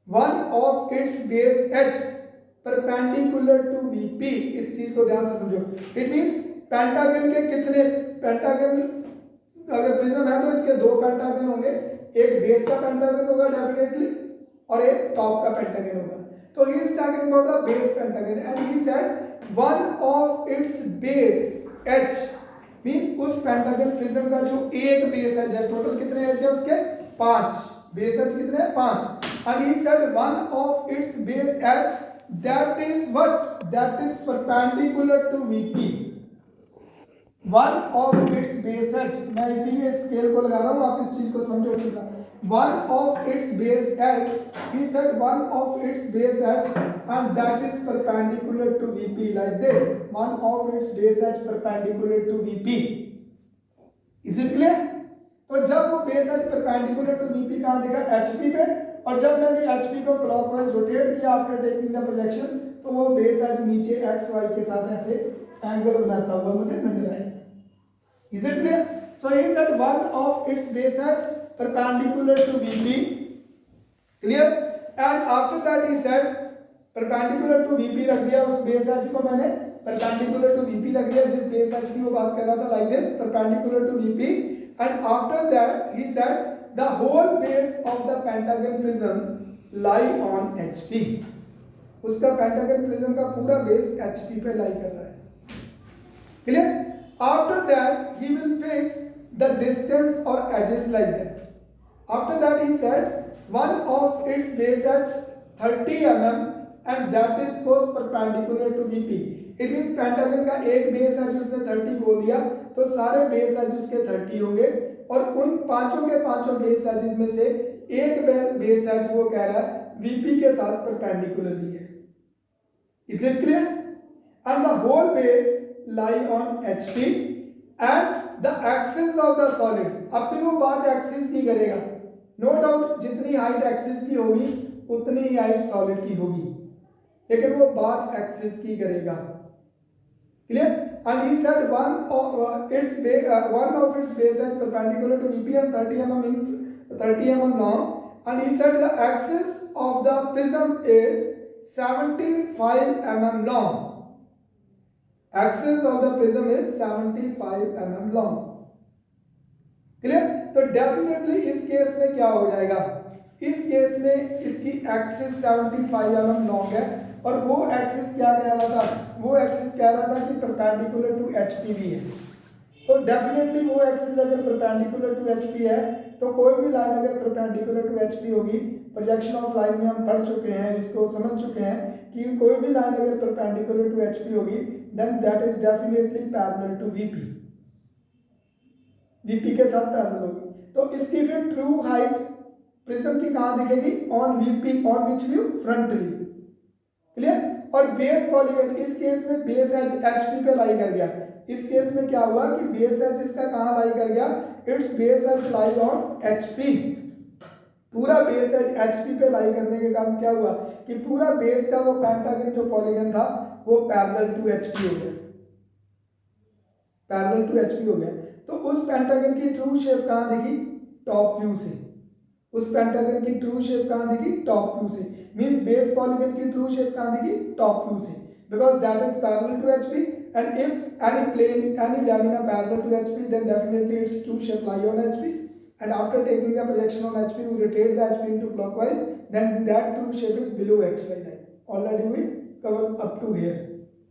one of its base edge perpendicular to VP. इस चीज को ध्यान से समझो. इट मींस पेंटागन के कितने पेंटागन, अगर प्रिज्म है तो इसके दो पेंटागन होंगे, एक बेस का पेंटागन होगा डेफिनेटली और एक टॉप का पेंटागन होगा. तो he is talking about the base pentagon and he said one of its base edge, means उस पेंटागन प्रिज्म का जो एक बेस एज है, टोटल कितने एज है उसके? 5. बेस एज कितने हैं? 5. And he said one of its base edge that is what? That is perpendicular to VP. One of its base edge, मैं इसीलिए स्केल को लगा रहा हूँ, आप इस चीज को समझो अच्छी तरह. One of its base edge, he said one of its base edge and that is perpendicular to VP like this. One of its base edge perpendicular to VP. Is it clear? तो जब वो base edge perpendicular to VP कहाँ देगा? HP पे. और जब मैंने HP को क्लॉकवाइज रोटेट किया आफ्टर टेकिंग द प्रोजेक्शन, तो वो बेस एज नीचे XY के साथ ऐसे एंगल बनाता हुआ मुझे नजर आएगा. Is it clear? So he said one of its base edge perpendicular to VP. Clear? And after that he said perpendicular to VP रख दिया, उस base edge को मैंने perpendicular to VP रख दिया, जिस base edge की वो बात कर रहा था, like this perpendicular to VP. And after that he said the whole base of the pentagon prism lie on HP. उसका पेंटागन प्रिज्म का पूरा बेस HP पे लाई कर रहा है. Clear? After that he will fix the distance और edges like that. After that he said one of its base edge 30 mm and that is goes perpendicular to VP. It means pentagon का एक base as उसने 30 बोल दिया, तो सारे base as उसके 30 होंगे, और उन पांचों के पांचों बेस एजेस में से एक बेस एज वो कह रहा है VP के साथ परपेंडिकुलर भी है. Is it clear? And the whole base lie on HP and the axis of the solid. अब भी वो बात एक्सिस की करेगा. नो डाउट जितनी हाइट एक्सिस की होगी उतनी ही हाइट सॉलिड की होगी, लेकिन वो बात एक्सिस की करेगा. Clear? And he said one of its base is perpendicular to VP and 30 mm long. And he said the axis of the prism is 75 mm long. Axis of the prism is 75 mm long. Clear? तो definitely इस case में क्या हो जाएगा, इस case में इसकी axis 75 mm long है, और वो एक्सिस क्या कह रहा था, वो एक्सिस कह रहा था कि परपेंडिकुलर टू HP भी है. तो डेफिनेटली वो एक्सिस अगर परपेंडिकुलर टू HP है, तो कोई भी लाइन अगर परपेंडिकुलर टू HP होगी, प्रोजेक्शन ऑफ लाइन में हम पढ़ चुके हैं, इसको समझ चुके हैं कि कोई भी लाइन अगर परपेंडिकुलर टू HP होगी, then that is definitely parallel to VP के साथ पैरेलल होगी. तो इसकी फिर ट्रू हाइट प्रिज्म की कहाँ दिखेगी, on VP, on which view, front view. Clear? और बेस पॉलीगन, इस केस में बेस एज HP पे लाई कर गया. इस केस में क्या हुआ कि बेस एज इसका कहाँ लाई कर गया, its base edge lie on HP. पूरा बेस एज HP पे लाई करने के कारण क्या हुआ कि पूरा बेस का वो पेंटागन जो पॉलीगन था वो पैरेलल टू HP हो गया, पैरेलल टू HP हो गया. तो उस पेंटागन की ट्रू शेप कहाँ दिखी, टॉप व्यू से. उस पेंटागन की ट्रू शेप कहाँ दिखी, टॉप व्यू से. मींस बेस पॉलीगन की ट्रू शेप कहाँ दिखी, टॉप व्यू से, because that is parallel to HP, and if any plane, any lamina parallel to HP, then definitely its true shape lie on HP. And after taking the projection on HP, we rotate the HP into clockwise, then that true shape is below XY line. Already we covered up to here.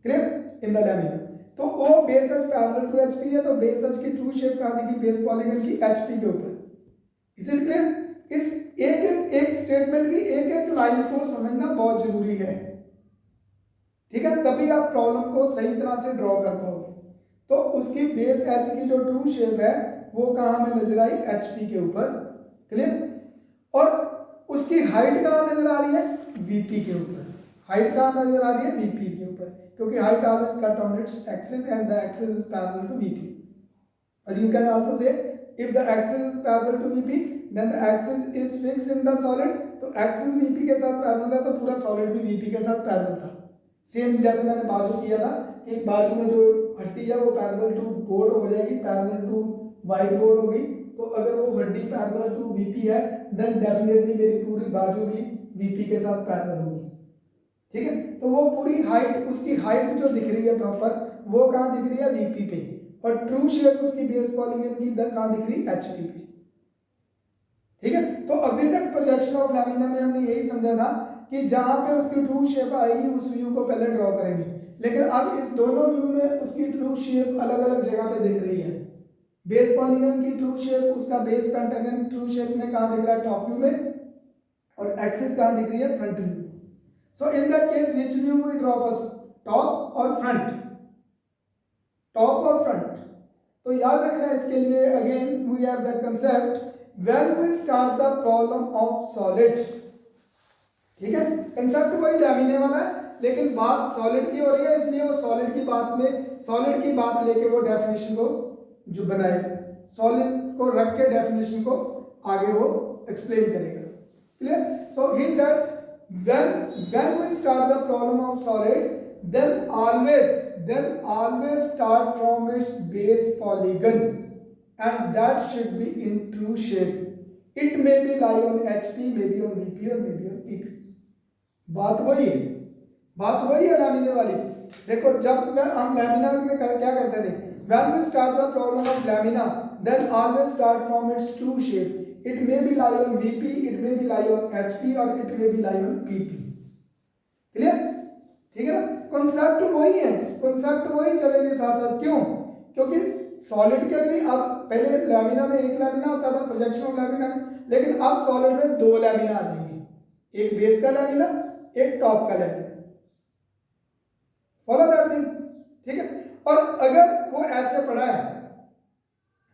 Clear? In the lamina. तो वो base edge parallel to HP है, तो base edge की true shape कहाँ दिखी, base polygon की HP के ऊपर. Is it clear? इस एक स्टेटमेंट की एक लाइन को समझना बहुत जरूरी है. ठीक है? तभी आप प्रॉब्लम को सही तरह से ड्रॉ कर पाओगे. तो उसकी बेस एज की जो ट्रू शेप है वो कहाँ में नजर आई, HP के ऊपर. क्लियर? और उसकी हाइट कहाँ नजर आ रही है, VP के ऊपर. हाइट कहाँ नजर आ रही है, VP के ऊपर, क्योंकि height always cut on its axis and the axis is parallel to VP. और you can also say if the axis is parallel to VP then the axis is fix in the solid. तो axis VP के साथ parallel है, तो पूरा solid भी VP के साथ पैरेलल था. सेम जैसे मैंने बाजू किया था कि बाजू में जो हड्डी है वो पैरेलल टू बोर्ड हो जाएगी, पैरेलल टू वाइट बोर्ड होगी. तो अगर वो हड्डी पैरेलल टू VP है, देन डेफिनेटली मेरी पूरी बाजू भी VP के साथ पैरेलल होगी. ठीक है? तो वो पूरी हाइट, उसकी हाइट जो दिख रही है प्रॉपर, वो कहाँ दिख रही है, VP पे, और ट्रू शेप उसकी बेस पॉलीगन की कहाँ दिख रही है, HP पे. ठीक है? तो अभी तक प्रोजेक्शन ऑफ लैमिना में हमने यही समझा था कि जहां पे उसकी ट्रू शेप आएगी उस व्यू को पहले ड्रॉ करेंगे, लेकिन अब इस दोनों व्यू में उसकी ट्रू शेप अलग अलग जगह पे दिख रही है. बेस पॉलीगन की ट्रू शेप, उसका बेस पेंटागन ट्रू शेप में कहाँ दिख रहा है, टॉप व्यू में, और एक्सिस कहाँ दिख रही है, front view. So in that case which view we draw first, top और फ्रंट, टॉप और फ्रंट. तो याद रखना है इसके लिए, again we have the concept when we start the problem of solid. ठीक है? कंसेप्ट वही लैमिने वाला है, लेकिन बात सॉलिड की हो रही है, इसलिए वो सॉलिड की बात में सॉलिड की बात लेके वो डेफिनेशन को जो बनाएगा, सॉलिड को रख के डेफिनेशन को आगे वो एक्सप्लेन करेगा. Clear? So he said when we start the problem of solid, then always start from its base polygon. and that should be in true shape. It may be lie on HP, maybe on VP or maybe on PP. बात वही है, बात वही है lamina वाली। देखो जब हम लैमिना में क्या करते थे, when we start the problem of lamina, then always start from its true shape. It may be lie on VP, it may be lie on HP or it may be lie on PP. Clear? ठीक है ना, concept वही है, concept वही चलेंगे साथ साथ। क्यों? क्योंकि सॉलिड के भी अब पहले लैमिना में एक लैमिना होता था प्रोजेक्शन ऑफ लैमिना में, लेकिन अब सॉलिड में दो लैमिना आ जाएंगे, एक बेस का लैमिना, एक टॉप का लैमिना। फॉलो दैट थिंग, ठीक है। और अगर वो ऐसे पड़ा है,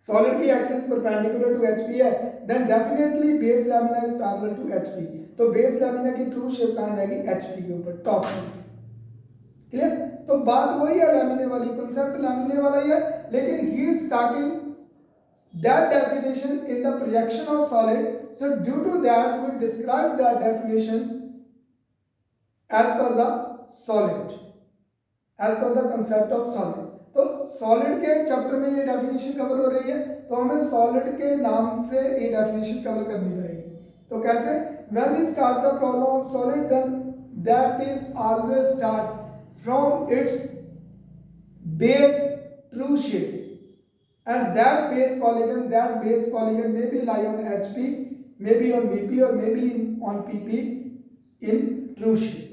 सॉलिड की एक्सिस परपेंडिकुलर टू एचपी है, then definitely base lamina is parallel to HP. तो बेस लैमिना की ट्रू शेप कहां जाएगी, एचपी के ऊपर, टॉप में। क्लियर? तो बात वही है लैमिने वाली, कॉन्सेप्ट लैमिने वाला ही है, लेकिन he is talking that definition in the projection of solid. So due to that we describe that definition as per the solid, as per the concept of solid. तो सॉलिड के चैप्टर में ये definition cover हो रही है, तो हमें solid के नाम से ये डेफिनेशन कवर करनी पड़ेगी। तो कैसे? When we start the problem of solid, then that is always start from its base true shape, and that base polygon may be lie on HP, maybe on VP or maybe on PP in true shape।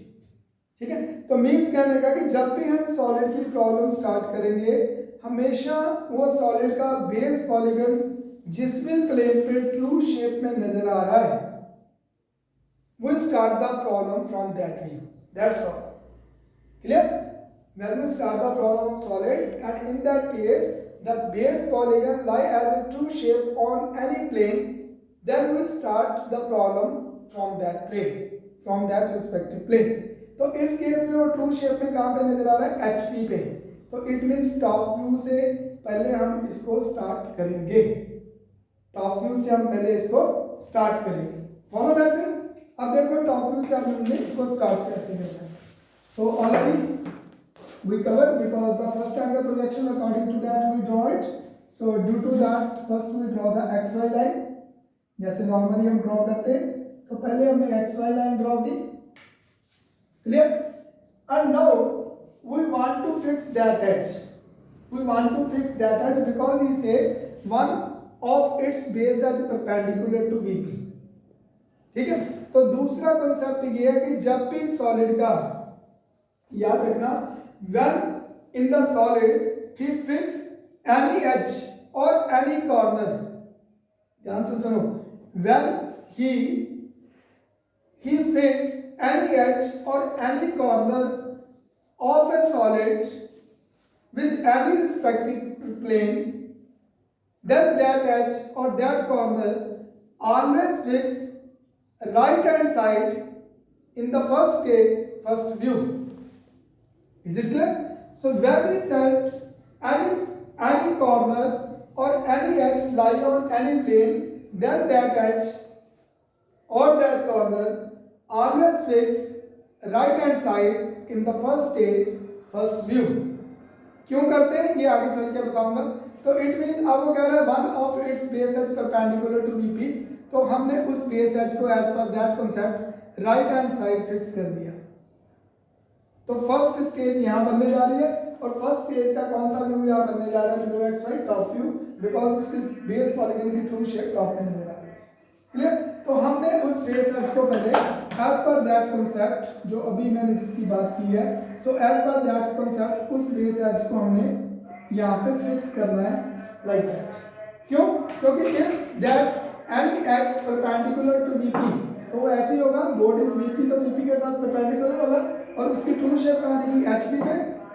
ठीक है, तो means कहने का कि जब भी हम solid की प्रॉब्लम स्टार्ट करेंगे, हमेशा वो सॉलिड का बेस पॉलीगन जिस भी प्लेन पे ट्रू शेप में नजर आ रहा है, वो start the problem from that view, that's all. Clear? When we start the problem of solid, and in that case the base polygon lie as a true shape on any plane, then we start the problem from that plane, from that respective plane। तो इस case में वो true shape में कहाँ पे नजर आ रहा है, HP पे। तो इट मीन्स टॉप व्यू से पहले हम इसको स्टार्ट करेंगे, टॉप व्यू से हम पहले इसको स्टार्ट करेंगे। Follow that thing. अब देखो टॉप व्यू से हमने इसको स्टार्ट कैसे करना है। So already we covered, because the first angle projection, according to that we draw it। So due to that first we draw the xy line, जैसे normally हम ड्रॉ करते हैं। तो पहले हमने xy line ड्रॉ की, clear? And now we want to fix that edge, we want to fix that edge because he say one of its base edge perpendicular to VP। ठीक है, तो दूसरा कंसेप्ट ये है कि जब भी सॉलिड का, याद रखना, when in the solid he fix any edge or any corner, ध्यान से सुनो, when he fix any edge or any corner of a solid with any respective plane, then that edge or that corner always fix right hand side in the first stage, first view। Is it clear? So when we set any corner or any edge lie on any plane, then that edge or that corner always fix right hand side in the first stage, first view। क्यों करते हैं ये आगे चल के बताऊंगा। तो it means अब वो कह रहा है one of its base edge perpendicular to VP, तो हमने उस बेस एज को as per that concept right hand side fix कर दिया। तो फर्स्ट स्टेज यहाँ बनने जा रही है, और फर्स्ट स्टेज का कौन सा व्यू यहाँ बनने जा रहा है, view X Y top view, because उसकी बेस पॉलीगन की ट्रू शेप टॉप में नजर आ रही है। क्लियर? तो हमने उस बेस एज को पहले एज पर दैट कॉन्सेप्ट जो अभी मैंने जिसकी बात की है, so as per that concept उस बेस एज को हमने यहाँ पे फिक्स करना है लाइक दैट। क्यों? क्योंकि if that any edge perpendicular to VP, तो वो ऐसे ही होगा, बोर्ड इज VP तो VP के साथ परपेंडिकुलर होगा, और उसकी ट्रू शेप कहाँ देगी, HP पे।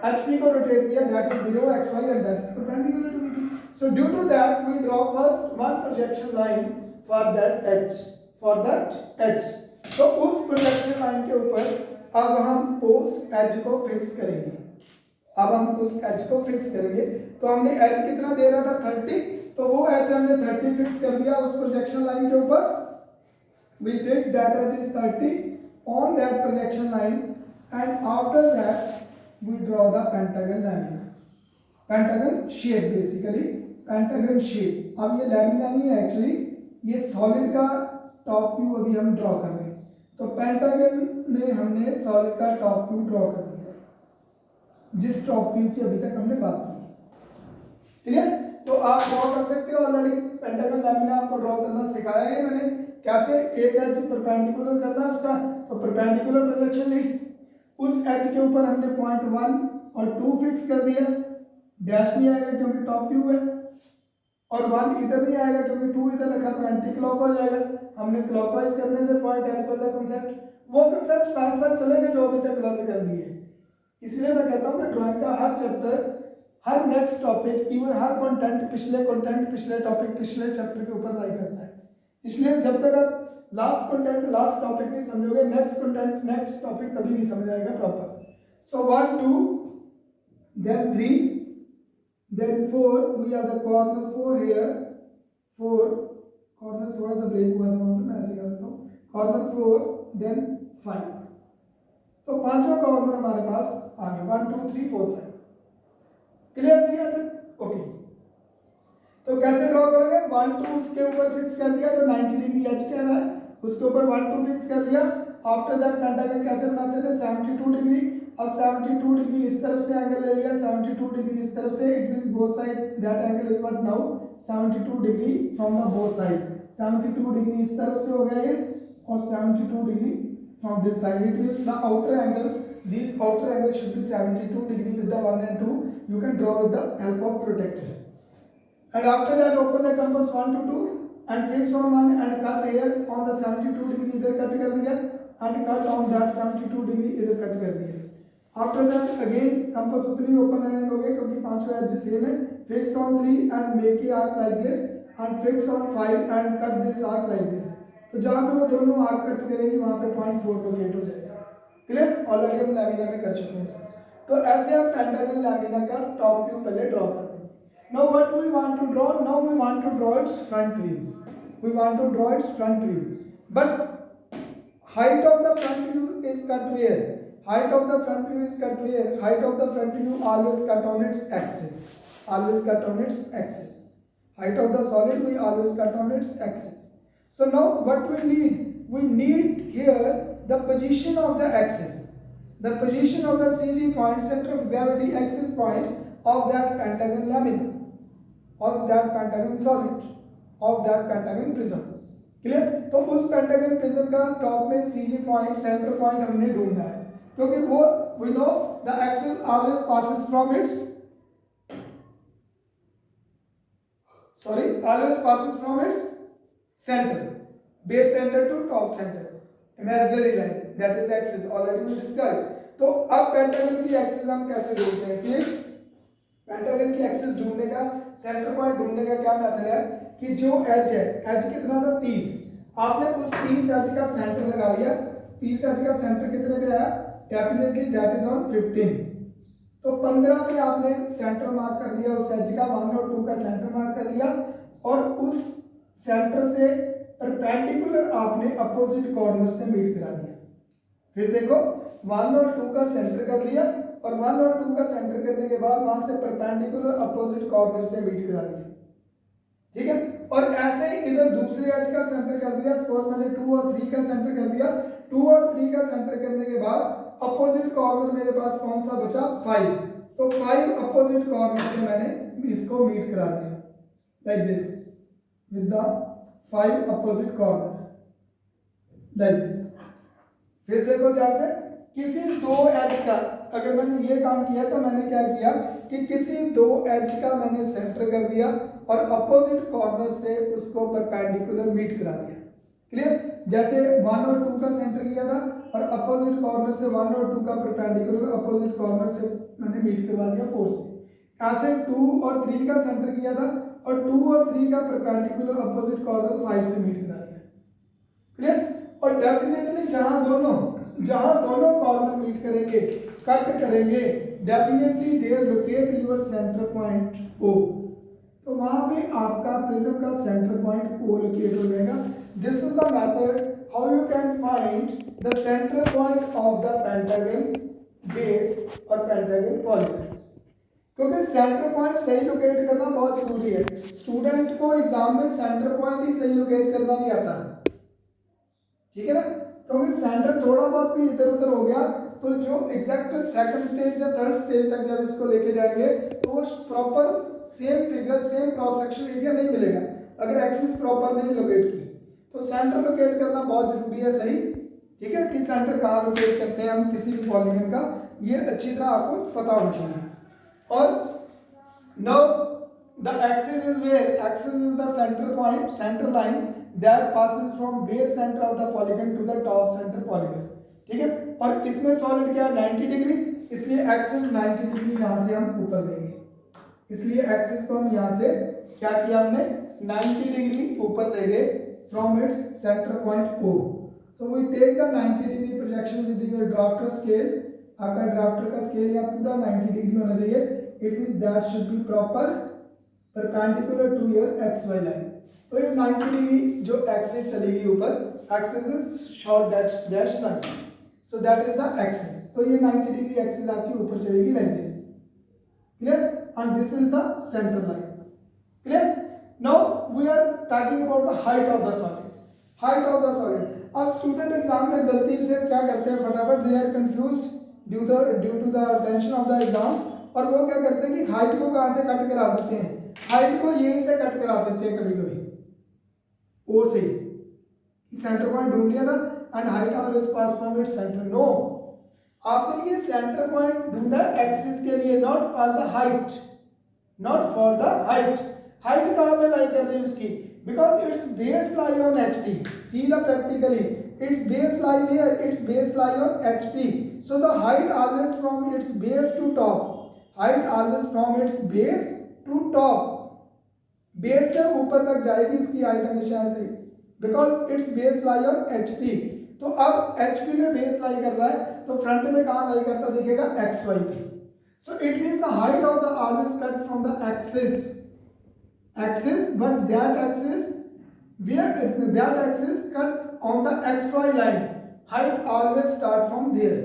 HP को रोटेट किया, that is below XY and that is perpendicular to VP। So due to that we draw first one projection line for that edge, तो उस प्रोजेक्शन लाइन के ऊपर अब हम उस एज को फिक्स करेंगे। अब हम उस एज को फिक्स करेंगे, तो हमने एज कितना दे रहा था, 30, तो वो एज हमने 30 फिक्स कर दिया उस प्रोजेक्शन लाइन के ऊपर। We fix that edge is 30 on that projection line, and after that we draw the pentagon lamina, pentagon shape, basically pentagon shape। अब ये लैमिना नहीं है एक्चुअली, ये सॉलिड का टॉप व्यू अभी हम ड्रॉ कर रहे हैं। तो पेंटागन में हमने सॉलिड का टॉप व्यू ड्रॉ कर दिया, जिस टॉप व्यू की अभी तक हमने बात की। क्लियर? तो आप ड्रॉ कर सकते हो, ऑलरेडी पेंटागन लैमिना आपको ड्रॉ करना सिखाया है मैंने। कैसे? एक एज परपेंडिकुलर करना है उसका, तो परपेंडिकुलर प्रोजेक्शन ली, उस एज के ऊपर हमने पॉइंट 1 और 2 फिक्स कर दिया, डैश नहीं आएगा क्योंकि टॉप व्यू है, और 1 इधर नहीं आएगा क्योंकि 2 इधर रखा तो एंटी क्लॉक हो जाएगा। हमने क्लॉकवाइज करने थे point as per the concept, वो कंसेप्ट साथ साथ चलेंगे जो अभी तक लर्न कर दिए। इसलिए मैं कहता हूँ कि ड्राइंग का हर चैप्टर, हर नेक्स्ट टॉपिक, इवन हर कंटेंट पिछले टॉपिक पिछले चैप्टर के ऊपर लाई करता है। इसलिए जब तक आप लास्ट कंटेंट लास्ट टॉपिक नहीं समझोगे, नेक्स्ट कंटेंट नेक्स्ट टॉपिक कभी नहीं समझ आएगा proper. So 1 2 then 3 then 4, we are the corner 4 here, 4 corner थोड़ा सा ब्रेक हुआ था वहां पे, मैं ऐसे कर देता हूँ, कॉर्नर 4 then 5, तो पांचवा कॉर्नर हमारे पास आ गया 1 2 3 4 5। क्लियर जी यहाँ तक? ओके। तो कैसे ड्रॉ करोगे? 1 2 उसके ऊपर फिक्स कर दिया, जो 90 डिग्री एच कह रहा है उसके ऊपर 1 2 फिक्स कर दिया। आफ्टर दैट पेंटागन कैसे बनाते थे? 72 डिग्री। अब 72 डिग्री इस तरफ से एंगल ले लिया, 72 डिग्री इस तरफ से, it means both side that angle is what now 72 degree from the both side. 72 degree इस तरफ से हो गया ये, और 72 degree from this side, it means the outer angles, these outer angles should be 72 degree with the 1 and 2, you can draw with the help of protractor. And after that open the compass 1 to 2 and fix on 1 and cut here on the 72 degree, इधर cut कर दिया, and cut on that 72 degree इधर cut कर दिया। After that again compass उतनी open रहने दोगे क्योंकि पांचों एज सेम है। Fix on 3 and make a arc like this, and fix on 5 and cut this arc like this. तो जहां पे वो दोनों आर्क कट करेंगी वहां पे पॉइंट 4 लोकेट हो जाएगा। क्लियर? ऑलरेडी हम लैमिना में कर चुके हैं इसको। तो ऐसे हम पेंटागन लैमिना का टॉप व्यू पहले ड्रॉ करते हैं। Now what we want to draw? Now we want to draw its front view, we want to draw its front view, but height of the front view is cut where? Height of the front view is cut where? Height of the front view always cut on its axis, always cut on its axis. Height of the solid we always cut on its axis. So now what we need? We need here the position of the axis, the position of the CG point, center of gravity axis point of that pentagon lamina, of that pentagon solid, of that pentagon prism. Clear? तो उस pentagon prism का top में CG point, centre point हमने ढूंढना है, क्योंकि वो we know the axis always passes from its centre, base centre to top centre, imaginary line, that is axis, already we discussed. तो अब पेंटागन की एक्सिस हम कैसे ढूंढते हैं? सी पेंटागन की एक्सिस ढूंढने का, सेंटर पॉइंट ढूंढने का क्या मेथड है कि जो एज है, एज कितना था 30, आपने उस 30 एज का सेंटर लगा लिया। 30 एज का सेंटर कितने पे आया? Definitely that is on 15। तो 15 पे आपने सेंटर मार्क कर दिया, उस एज का 1 और 2 का सेंटर मार्क कर दिया, और उस सेंटर से परपेंडिकुलर आपने अपोजिट कॉर्नर से मीट करा दिया। फिर देखो 1 और 2 का सेंटर कर लिया, और 1 और 2 का सेंटर करने के बाद वहां से परपेंडिकुलर अपोजिट कॉर्नर से मीट करा दिया। ठीक है? और ऐसे ही इधर दूसरे एज का सेंटर कर दिया। सपोज मैंने 2 और 3 का सेंटर कर दिया। 2 और 3 का सेंटर करने के बाद अपोजिट कॉर्नर मेरे पास कौन सा बचा? 5। तो 5 अपोजिट कॉर्नर से मैंने इसको मीट करा दिया like this, with the 5 opposite corner like this. फिर देखो ध्यान से, किसी दो एज का अगर मैंने ये काम किया तो मैंने क्या किया कि किसी दो एज का मैंने सेंटर कर दिया और अपोजिट कॉर्नर से उसको परपेंडिकुलर मीट करा दिया। क्लियर? जैसे 1 और 2 का सेंटर किया था और अपोजिट कॉर्नर से 1 और 2 का परपेंडिकुलर अपोजिट कॉर्नर से मैंने मीट करवा दिया 4 से। ऐसे 2 और 3 का सेंटर किया था और 2 और 3 का परपेंडिकुलर अपोजिट कॉर्नर 5 से मीट करा दिया। क्लियर? और डेफिनेटली जहां दोनों कॉर्नर मीट करेंगे, कट करेंगे, definitely there locate your centre point O. तो वहां पे आपका प्रिज्म का सेंटर पॉइंट ओ लोकेट हो जाएगा। This is the method how you can find the centre point of the pentagon base और पेंटागन पॉलीगन। क्योंकि सेंटर पॉइंट सही लोकेट करना बहुत जरूरी है। स्टूडेंट को एग्जाम में सेंटर पॉइंट ही सही लोकेट करना नहीं आता, ठीक है ना, क्योंकि सेंटर थोड़ा बहुत भी इधर उधर हो गया तो जो एग्जैक्ट सेकंड स्टेज या थर्ड स्टेज तक जब इसको लेके जाएंगे तो वो proper same figure same cross section area नहीं मिलेगा अगर एक्सिस प्रॉपर नहीं लोकेट की। तो सेंटर लोकेट करना बहुत जरूरी है सही, ठीक है, कि सेंटर कहाँ लोकेट करते हैं हम किसी भी पॉलीगन का, ये अच्छी तरह आपको पता होना चाहिए। और now the axis is where, axis is the centre point, centre line that passes from base centre of the polygon to the top centre polygon, ठीक है। और इसमें सॉलिड क्या है 90 डिग्री, इसलिए एक्सिस 90 डिग्री यहाँ से हम ऊपर देंगे, इसलिए एक्सिस को हम यहाँ से क्या किया हमने 90 डिग्री ऊपर ले गए from its centre point O। So we take the 90 degree projection with your drafter scale, आपका ड्राफ्टर का स्केल यहाँ पूरा 90 डिग्री होना चाहिए, it means that should be proper perpendicular to your XY line. तो ये 90 डिग्री जो एक्सिस चलेगी ऊपर, axis is short dash dash line, so that is the axis. तो ये 90 डिग्री एक्सिस आपकी ऊपर चलेगी like this, clear, and this is the center line, clear। now we are talking about the height of the solid, height of the solid। अब student exam में गलती से क्या करते हैं फटाफट, they are confused due to the tension of the exam, और वो क्या करते हैं कि हाइट को कहाँ से कट करा देते हैं, हाइट को यहीं से कट करा देते हैं कभी कभी ओ से, सेंटर पॉइंट ढूंढ लिया था and height always pass from its centre. No, आपने ये सेंटर पॉइंट ढूंढा एक्सिस के लिए, not for the height, not for the height. Height कहां पे लाई कर रही है उसकी, because its base lie on HP, see the practically its base lie here, its base lie on HP, so the height always from its base to top, height always from its base to top, base से ऊपर तक जाएगी इसकी height हमेशा से, because its base lie on HP। तो अब HP में बेस लाई कर रहा है तो फ्रंट में कहां लाई करता दिखेगा XY पे, so it means the height of the always cut from the axis, but that axis where that axis cut on the XY line, height always start from there।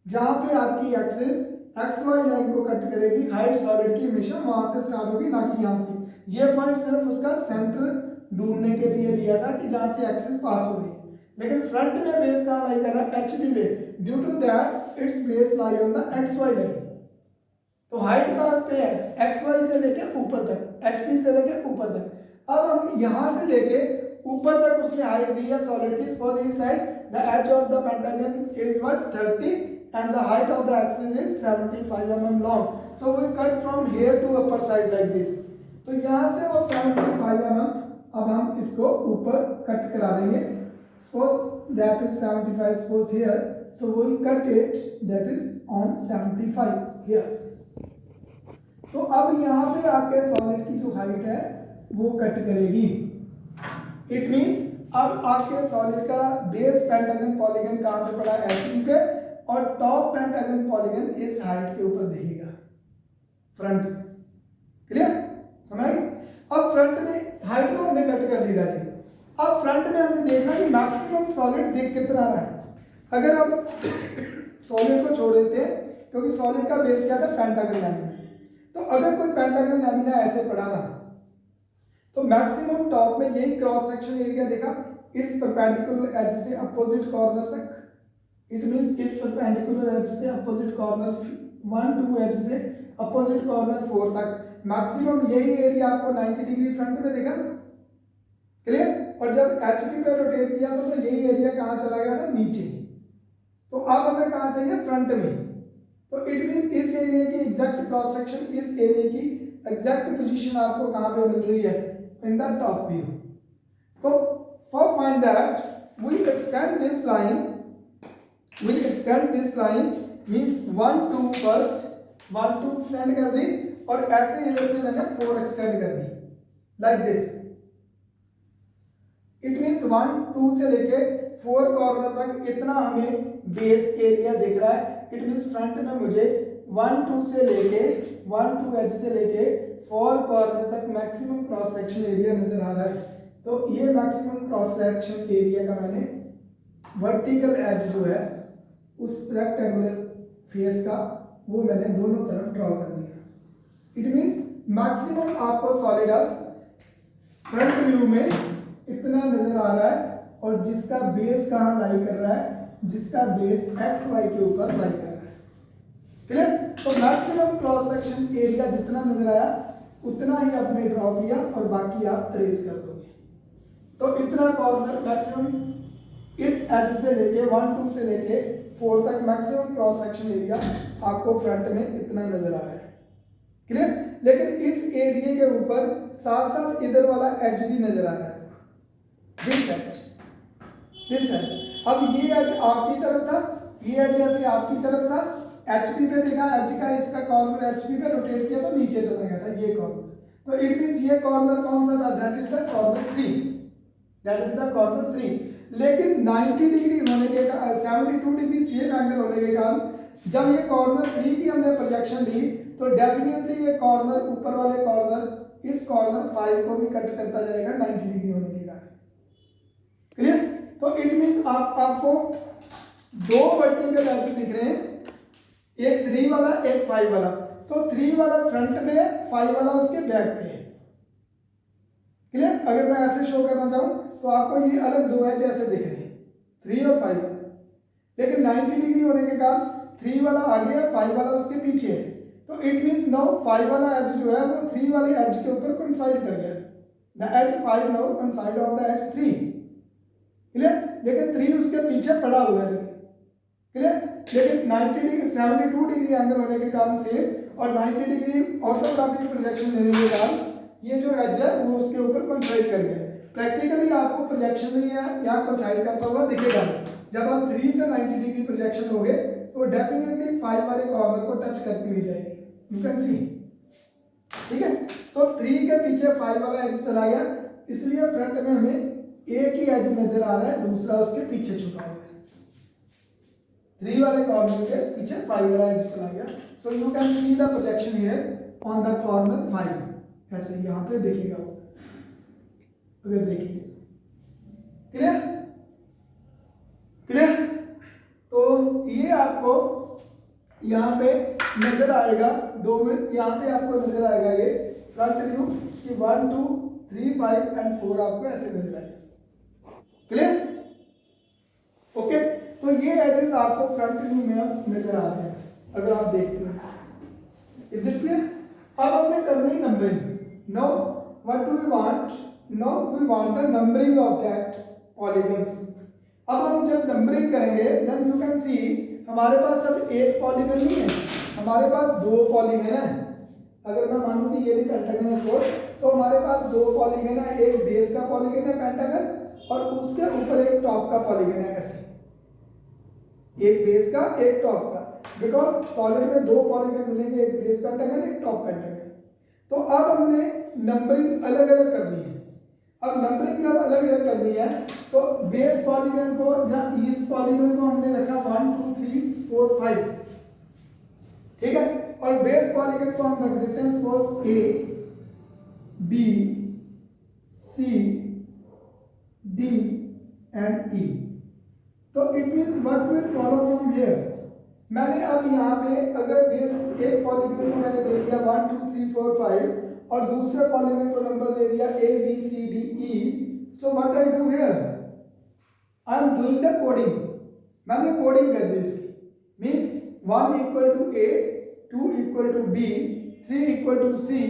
जहां पे आपकी एक्सिस XY लाइन को cut करेगी height solid की हमेशा वहां से start होगी, ना कि यहां से। ये पॉइंट सिर्फ उसका सेंटर ढूंढने के लिए लिया था कि जहां से एक्सिस पास हो रही है, लेकिन फ्रंट में बेस कहां लाई कर रहा है HP में, due to that its base lie on the XY line. तो हाइट कहां पे है XY से लेके ऊपर तक, HP से लेके ऊपर तक। अब हम यहां से लेके ऊपर तक उसने हाइट दी है सॉलिड की, suppose he said the edge of the pentagon is what 30 and the height of the axis is 75 mm long, so we cut from here to upper side like this। तो यहाँ से वो 75 mm अब हम इसको ऊपर cut करा देंगे, suppose that is 75, suppose here, so we cut it that is on 75 here। तो अब यहाँ पे आपके सॉलिड की जो हाइट है वो कट करेगी, इट मींस अब आपके सॉलिड का बेस पेंटागन पॉलीगन कहाँ पे पड़ा है HP पे, और टॉप पेंटागन पॉलीगन इस हाइट के ऊपर दिखेगा फ्रंट में, क्लियर, समझ। अब फ्रंट में हाइट को हमने कट कर दी डायरेक्ट, अब फ्रंट में हमने देखना कि मैक्सिमम सॉलिड दिख कितना रहा है। अगर हम सॉलिड को छोड़ देते हैं, क्योंकि सॉलिड का बेस क्या था पेंटागन लैमिना, तो अगर कोई पेंटागन लैमिना ऐसे पड़ा था तो मैक्सिमम टॉप में यही क्रॉस सेक्शन एरिया देखा इस परपेंडिकुलर एज से अपोजिट कॉर्नर तक, इट मींस इस परपेंडिकुलर एज से अपोजिट कॉर्नर 1 2 एज से अपोजिट कॉर्नर 4 तक मैक्सिमम यही एरिया आपको 90 डिग्री फ्रंट में देखा, क्लियर। और जब HP पे रोटेट किया था तो यही एरिया कहाँ चला गया था नीचे, तो अब हमें कहाँ चाहिए फ्रंट में, तो इट मींस इस एरिया की एग्जैक्ट क्रॉस सेक्शन, इस एरिया की एग्जैक्ट पोजीशन आपको कहाँ पे मिल रही है इन द टॉप व्यू। तो for find that we extend this line, means 1 2 first 1 2 extend कर दी, और ऐसे इधर से मैंने 4 एक्सटेंड कर दी लाइक दिस, इट मींस 1 2 से लेके 4 कॉर्नर तक इतना हमें बेस एरिया दिख रहा है। इट मींस फ्रंट में मुझे 1 2 से लेके 1 2 एज से लेके 4 कॉर्नर तक मैक्सिमम क्रॉस सेक्शन एरिया नजर आ रहा है। तो ये मैक्सिमम क्रॉस सेक्शन एरिया का मैंने वर्टिकल एज जो है उस रेक्टेंगुलर फेस का वो मैंने दोनों तरफ ड्रॉ कर दिया। इट मीन्स मैक्सिमम आपको सॉलिड फ्रंट व्यू में इतना नजर आ रहा है, और जिसका बेस कहाँ लाई कर रहा है, जिसका बेस एक्स वाई के ऊपर लाई कर रहा है। क्लियर? तो मैक्सिमम क्रॉस सेक्शन एरिया जितना नजर आया उतना ही आपने ड्रॉ किया और बाकी आप ट्रेस कर दोगे। तो इतना कॉर्नर मैक्सिमम इस एज से लेके 1 2 से लेके 4 तक मैक्सिमम क्रॉस सेक्शन एरिया आपको फ्रंट में इतना नजर आ रहा है। क्लियर? लेकिन इस एरिया के ऊपर साथ साथ इधर वाला एज भी नजर आ रहा है, दिस एज। अब ये एज आपकी तरफ था, ये एज जैसे आपकी तरफ था, एचपी पे देखा, एच का इसका कॉर्नर एचपी पे रोटेट किया तो नीचे चला गया था ये कॉर्नर। तो इट मींस ये कॉर्नर कौन सा था? That is the corner 3, that is the corner 3। लेकिन 90 डिग्री होने के 72 डिग्री सेम एंगल होने के कारण जब ये कॉर्नर 3 की हमने प्रोजेक्शन ली तो डेफिनेटली ये कॉर्नर, ऊपर वाले कॉर्नर इस कॉर्नर 5 को भी कट करता जाएगा 90 डिग्री होने के कारण। क्लियर? तो इट मींस आपको दो वर्टिकल एज दिख रहे हैं, एक 3 वाला एक 5 वाला। तो 3 वाला फ्रंट में है, 5 वाला उसके बैक पे है। क्लियर? अगर मैं ऐसे शो करना चाहूं तो आपको ये अलग दो एज ऐसे दिख रहे हैं, 3 और 5 वाला। लेकिन 90 डिग्री होने के कारण 3 वाला आगे है, 5 वाला उसके पीछे है। तो इट मींस नाउ 5 वाला एज जो है वो 3 वाले एज के ऊपर कोइंसाइड कर गया। The edge 5 now coincide on the edge 3। Clear? लेकिन 3 उसके पीछे पड़ा हुआ है। क्लियर? लेकिन 90 डिग्री 72 डिग्री एंगल होने के कारण सेम और 90 डिग्री ऑर्थोग्राफिक प्रोजेक्शन लेने के कारण ये जो एज है वो उसके ऊपर कोइंसाइड कर गया। प्रैक्टिकली आपको प्रोजेक्शन में यहाँ कोइंसाइड करता हुआ दिखेगा। जब आप 3 से 90 डिग्री प्रोजेक्शन लोगे तो डेफिनेटली 5 वाले कॉर्नर को टच करती हुई जाएगी, यू कैन सी। ठीक है? तो 3 के पीछे 5 वाला एज चला गया, इसलिए फ्रंट में हमें एक ही एज नजर आ रहा है, दूसरा उसके पीछे छुपा हुआ है। 3 वाले कॉर्नर के पीछे 5 वाला एज चला गया। So you can see the projection here on the corner 5। ऐसे यहाँ पे दिखेगा वो, अगर देखेंगे। क्लियर? क्लियर? तो ये आपको यहाँ पे नजर आएगा 2 मिनट, यहाँ पे आपको नजर आएगा ये फ्रंट व्यू कि 1 2 3 5 एंड 4 आपको ऐसे नजर आएगा। क्लियर? ओके? तो ये एजेस आपको फ्रंट व्यू में नजर आ रहे हैं अगर आप देखते हो। Is it clear? अब हमने करनी numbering. Now what do we want? Now we want the numbering of that polygons. अब हम जब नंबरिंग करेंगे देन यू कैन सी हमारे पास अब एक पॉलीगन नहीं है, हमारे पास 2 पॉलीगन है। अगर मैं मानूं कि ये भी पेंटागन है सपोज, तो हमारे पास 2 पॉलीगन है, एक बेस का पॉलीगन है पेंटागन और उसके ऊपर एक टॉप का पॉलीगन है। ऐसे एक बेस का एक टॉप का, बिकॉज सॉलिड में 2 पॉलीगन मिलेंगे, एक बेस पेंटागन एक टॉप पेंटागन। तो अब हमने नंबरिंग अलग अलग करनी है। अब नंबरिंग जब अलग अलग करनी है तो बेस पॉलीगन को या इस पॉलीगन को हमने रखा 1 2 3 4 5। ठीक है? और बेस पॉलीगन को हम रख देते हैं suppose A B C D and E. तो it means what will follow from here. मैंने अब यहाँ पे अगर बेस एक पॉलीगन को मैंने दे दिया 1 2 3 4 5 और दूसरे पॉलीगन को नंबर दे दिया A B C D E. So what I do here, I am doing the coding. मैंने कोडिंग कर दी इसकी। Means 1 equal to A, 2 equal to B, 3 equal to C,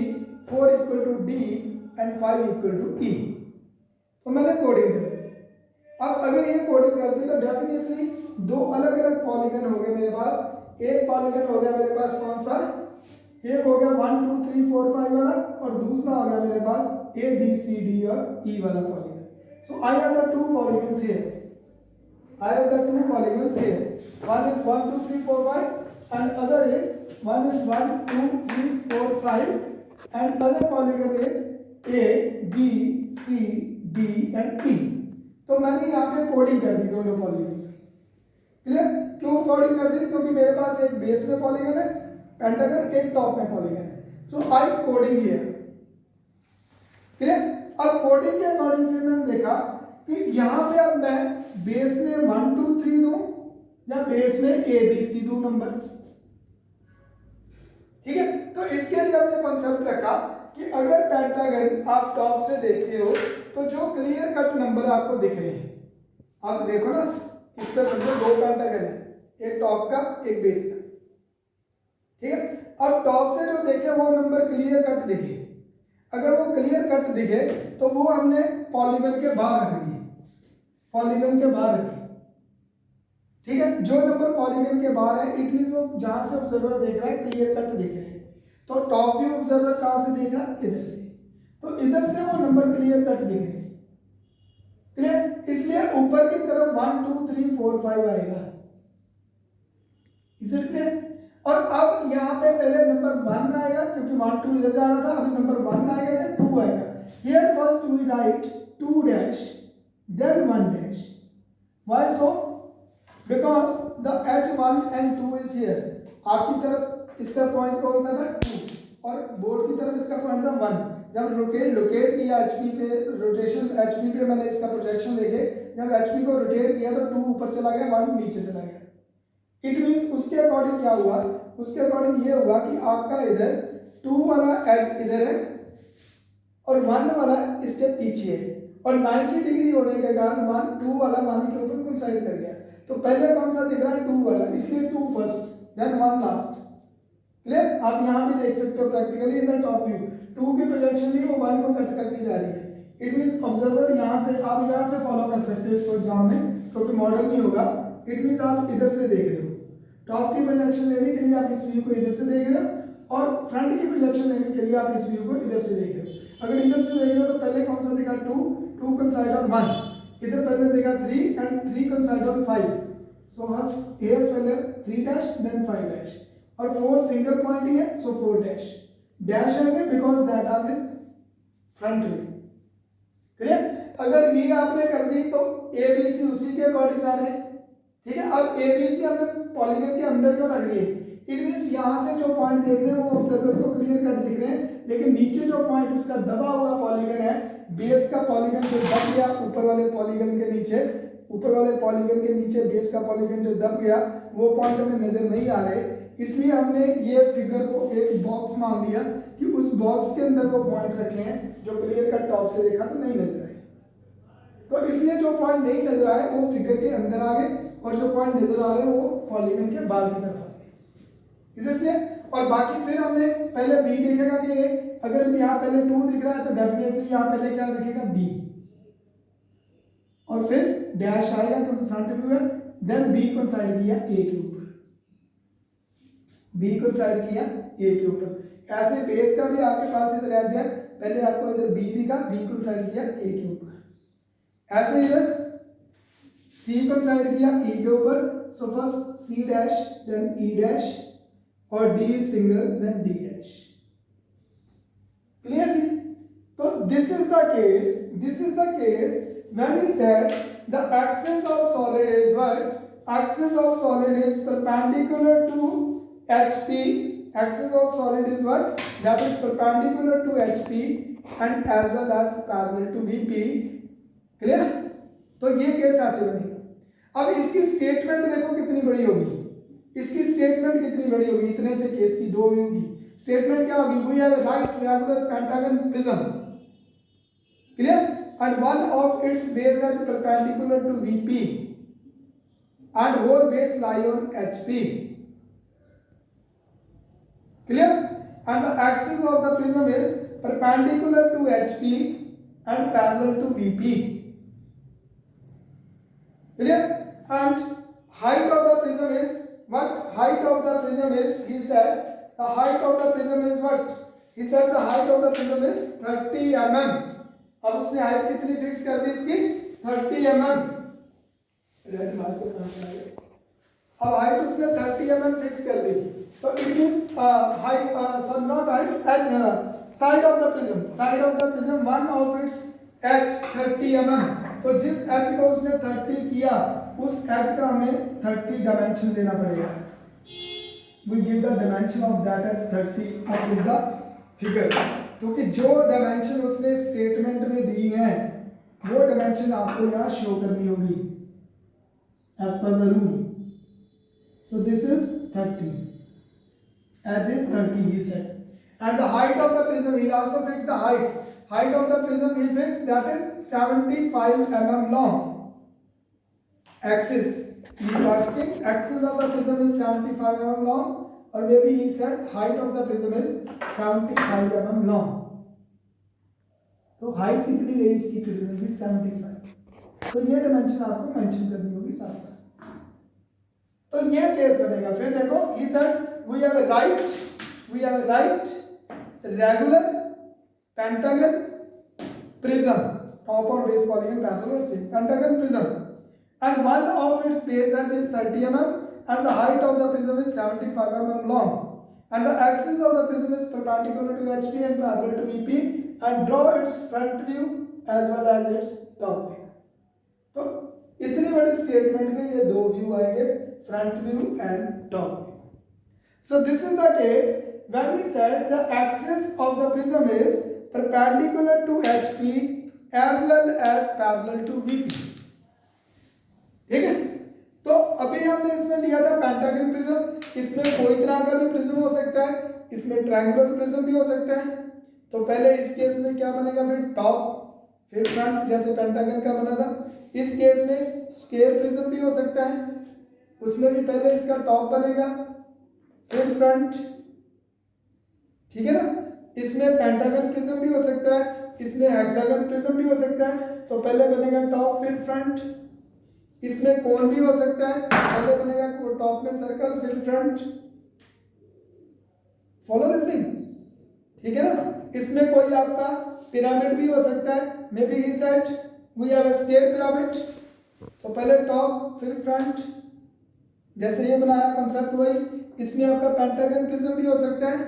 4 equal to D and 5 equal to E. तो मैंने coding कर दी। अब अगर ये कोडिंग कर दी तो डेफिनेटली 2 अलग अलग पॉलीगन हो गए मेरे पास। एक पॉलीगन हो गया मेरे पास कौन सा, एक हो गया 1 2 3 4 5 वाला और दूसरा हो गया मेरे पास ए बी सी डी और ई वाला polygon. So I have the 2 polygons here, I have the 2 polygons here. One is 1 2 3 4 5 and other is one is 1 2 3 4 5 and other polygon is A B C D and E. तो मैंने यहाँ पे coding कर दी दोनों polygons. Clear? क्यों coding कर दी? क्योंकि मेरे पास एक बेस में पॉलीगन है पेंटागन, एक टॉप में पॉलीगन है। सो आई कोडिंग हियर। क्लियर? अब कोडिंग के अकॉर्डिंग फिर मैंने देखा कि यहाँ पे अब मैं बेस में 1 2 3 दूं या बेस में ए बी सी दूं नंबर। ठीक है। तो इसके लिए हमने कॉन्सेप्ट रखा कि अगर पेंटागन आप टॉप से देखते हो तो जो क्लियर कट नंबर आपको दिख रहे हैं, आप देखो ना, इस पे समझो दो पेंटागन है, एक टॉप का एक बेस का, ठीक है। अब टॉप से जो देखे वो नंबर क्लियर कट दिखे, अगर वो क्लियर कट दिखे तो वो हमने पॉलीगन के बाहर रख दिए, पॉलीगन के बाहर रखे, ठीक है। जो नंबर पॉलीगन के बाहर है इट मींस वो जहां से ऑब्जर्वर देख रहा है क्लियर कट दिख रहे हैं। तो टॉप व्यू ऑब्जर्वर कहां से देख रहा है, इधर से, तो इधर से वो नंबर क्लियर कट दिख रहे हैं, क्लियर। इसलिए ऊपर की तरफ 1 2 3 4 5 आएगा, इज इट क्लियर। और अब यहाँ पे पहले नंबर 1 आएगा क्योंकि 1 2 इधर जा रहा था, अभी नंबर 1 आएगा तो 2 आएगा। Here first we write 2 dash then 1 dash, why so, because the h1 and 2 is here. आपकी तरफ इसका पॉइंट कौन सा था, 2, और बोर्ड की तरफ इसका पॉइंट था 1। जब लोकेट किया एचपी पे, रोटेशन एचपी पे मैंने इसका प्रोजेक्शन लेके जब एचपी को रोटेट किया तो 2 ऊपर चला गया, 1 नीचे चला गया। इट मींस उसके अकॉर्डिंग क्या हुआ, उसके अकॉर्डिंग ये हुआ कि आपका इधर 2 वाला एज इधर है और 1 वाला इसके पीछे है, और 90 डिग्री होने के कारण 2 वाला 1 के ऊपर कोइंसाइड कर गया। तो पहले कौन सा दिख रहा है, 2 वाला, इसलिए 2 फर्स्ट देन 1 लास्ट, क्लियर। आप यहाँ भी देख सकते हो practically in the top view 2 की प्रोजेक्शन ली वो 1 को कट करती जा रही है। इट मींस ऑब्जर्वर यहाँ से, आप यहाँ से फॉलो कर सकते हो इसको एग्जाम में, क्योंकि मॉडल नहीं होगा। इट मींस आप इधर से देख रहे हो, टॉप की प्रोजेक्शन लेने के लिए आप इस व्यू को इधर से देख रहे हो, और फ्रंट की प्रोजेक्शन लेने के लिए आप इस व्यू को इधर से देख रहे हो। अगर इधर से देख रहे हो तो पहले कौन सा दिखा, 2 कोइंसाइड ऑन 1, इधर पहले देखा 3 and 3 coincide on 5, so here पहले 3 डैश देन 5 डैश, और 4 सिंगल पॉइंट ही है, सो 4 डैश डैश आएंगे because that are in front में, क्लियर। अगर ये आपने कर दी तो ए बी सी उसी के अकॉर्डिंग आ रहे हैं, ठीक है। अब ए बी सी हमने पॉलीगन के अंदर क्यों रख दिए, इट मींस यहाँ से जो पॉइंट देख रहे हैं वो ऑब्जर्वर को क्लियर कट दिख रहे हैं, लेकिन नीचे जो पॉइंट उसका दबा हुआ पॉलीगन है, बेस का पॉलीगन जो दब गया ऊपर वाले पॉलीगन के नीचे, ऊपर वाले पॉलीगन के नीचे बेस का पॉलीगन जो दब गया वो पॉइंट हमें नजर नहीं आ रहे, इसलिए हमने ये फिगर को एक बॉक्स मान लिया कि उस बॉक्स के अंदर वो पॉइंट रखे हैं जो क्लियर कट टॉप से देखा तो नहीं नजर आए। तो इसलिए जो पॉइंट नहीं नजर आए वो फिगर के अंदर आ गए, और जो पॉइंट नजर आ रहे हैं वो पॉलीगन के बाहर की तरफ आ गए, इज इट क्लियर। और बाकी फिर हमने पहले बी देखेगा कि अगर यहाँ पहले 2 दिख रहा है तो डेफिनेटली यहाँ पहले क्या दिखेगा, बी, और फिर डैश आएगा क्योंकि फ्रंट व्यू है, देन बी कोइंसाइड किया ए के ऊपर, बी कोइंसाइड किया ए के ऊपर। ऐसे बेस का भी आपके पास इधर एज है, पहले आपको इधर बी दिखा, बी कोइंसाइड किया ए के ऊपर, ऐसे इधर सी कोइंसाइड किया ई के ऊपर, so first C dash then E dash, और D single then D dash, clear जी। तो this is the case when he said the axis of solid is what, axis of solid is perpendicular to HP, axis of solid is what, that is perpendicular to HP and as well as parallel to VP, clear। तो ये case ऐसे बनेगा। अब इसकी statement देखो कितनी बड़ी होगी, इसकी स्टेटमेंट कितनी बड़ी होगी, इतने से केस की दो व्यू की स्टेटमेंट क्या होगी, we have right regular pentagon prism, clear, and one of its base is perpendicular to VP and whole base lie on HP, clear, and the axis of the prism is perpendicular to HP and parallel to VP, clear, and height of the prism is what, height of the prism is, he said the height of the prism is what, he said the height of the prism is 30 mm। अब उसने height कितनी fix कर दी इसकी, 30 mm। अब height उसने 30 mm fix कर दी, तो it means height, sorry not height, side of the prism, side of the prism one of its edge 30 mm। तो जिस एज को उसने 30 किया उस एज का हमें 30 डायमेंशन देना पड़ेगा, we give the dimension of that edge 30 of with the figure, क्योंकि जो डायमेंशन उसने स्टेटमेंट में दी है वो डायमेंशन आपको यहाँ शो करनी होगी as per the rule. So this is 30, Edge is 30, he said. And the height of the prism, he also fixed the height. Height of the prism he fixed, that is 75 mm long. Axis. He is asking, axis of the prism is 75 mm long, or maybe he said height of the prism is 75 mm long. तो height कितनी रही इसकी prism की 75. तो ये dimension आपको mention करनी होगी साथ साथ. तो ये केस बनेगा. फिर देखो, he said we have a right regular pentagon prism, top or base polygon parallel or same pentagon prism, and one of its base edge is 30 mm and the height of the prism is 75 mm long, and the axis of the prism is perpendicular to HP and parallel to VP, and draw its front view as well as its top view. तो इतनी बड़ी statement के ये दो view आएंगे, front view and top view. So this is the case when he said the axis of the prism is perpendicular to HP as well as parallel to VP. ठीक है. तो अभी हमने इसमें लिया था पेंटागन प्रिज्म. इसमें कोई तरह का भी प्रिज्म हो सकता है, इसमें ट्रायंगुलर प्रिज्म भी हो सकता है. तो पहले इस केस में क्या बनेगा, फिर टॉप फिर फ्रंट, जैसे पेंटागन का बना था. इस केस में स्क्वायर प्रिज्म भी हो सकता है, उसमें भी पहले इसका टॉप बनेगा फिर फ्रंट. ठीक है ना. इसमें पेंटागन प्रिज्म भी हो सकता है, इसमें हेक्सागन प्रिज्म भी हो सकता है. तो पहले बनेगा टॉप फिर फ्रंट. इसमें कोन भी हो सकता है, पहले बनेगा टॉप में सर्कल फिर फ्रंट. Follow this thing. ठीक है ना. इसमें कोई आपका पिरामिड भी हो सकता है. May B he said we have a square pyramid. तो पहले टॉप फिर फ्रंट, जैसे ये बनाया कॉन्सेप्ट वही. इसमें आपका पेंटागन प्रिज्म भी हो सकता है.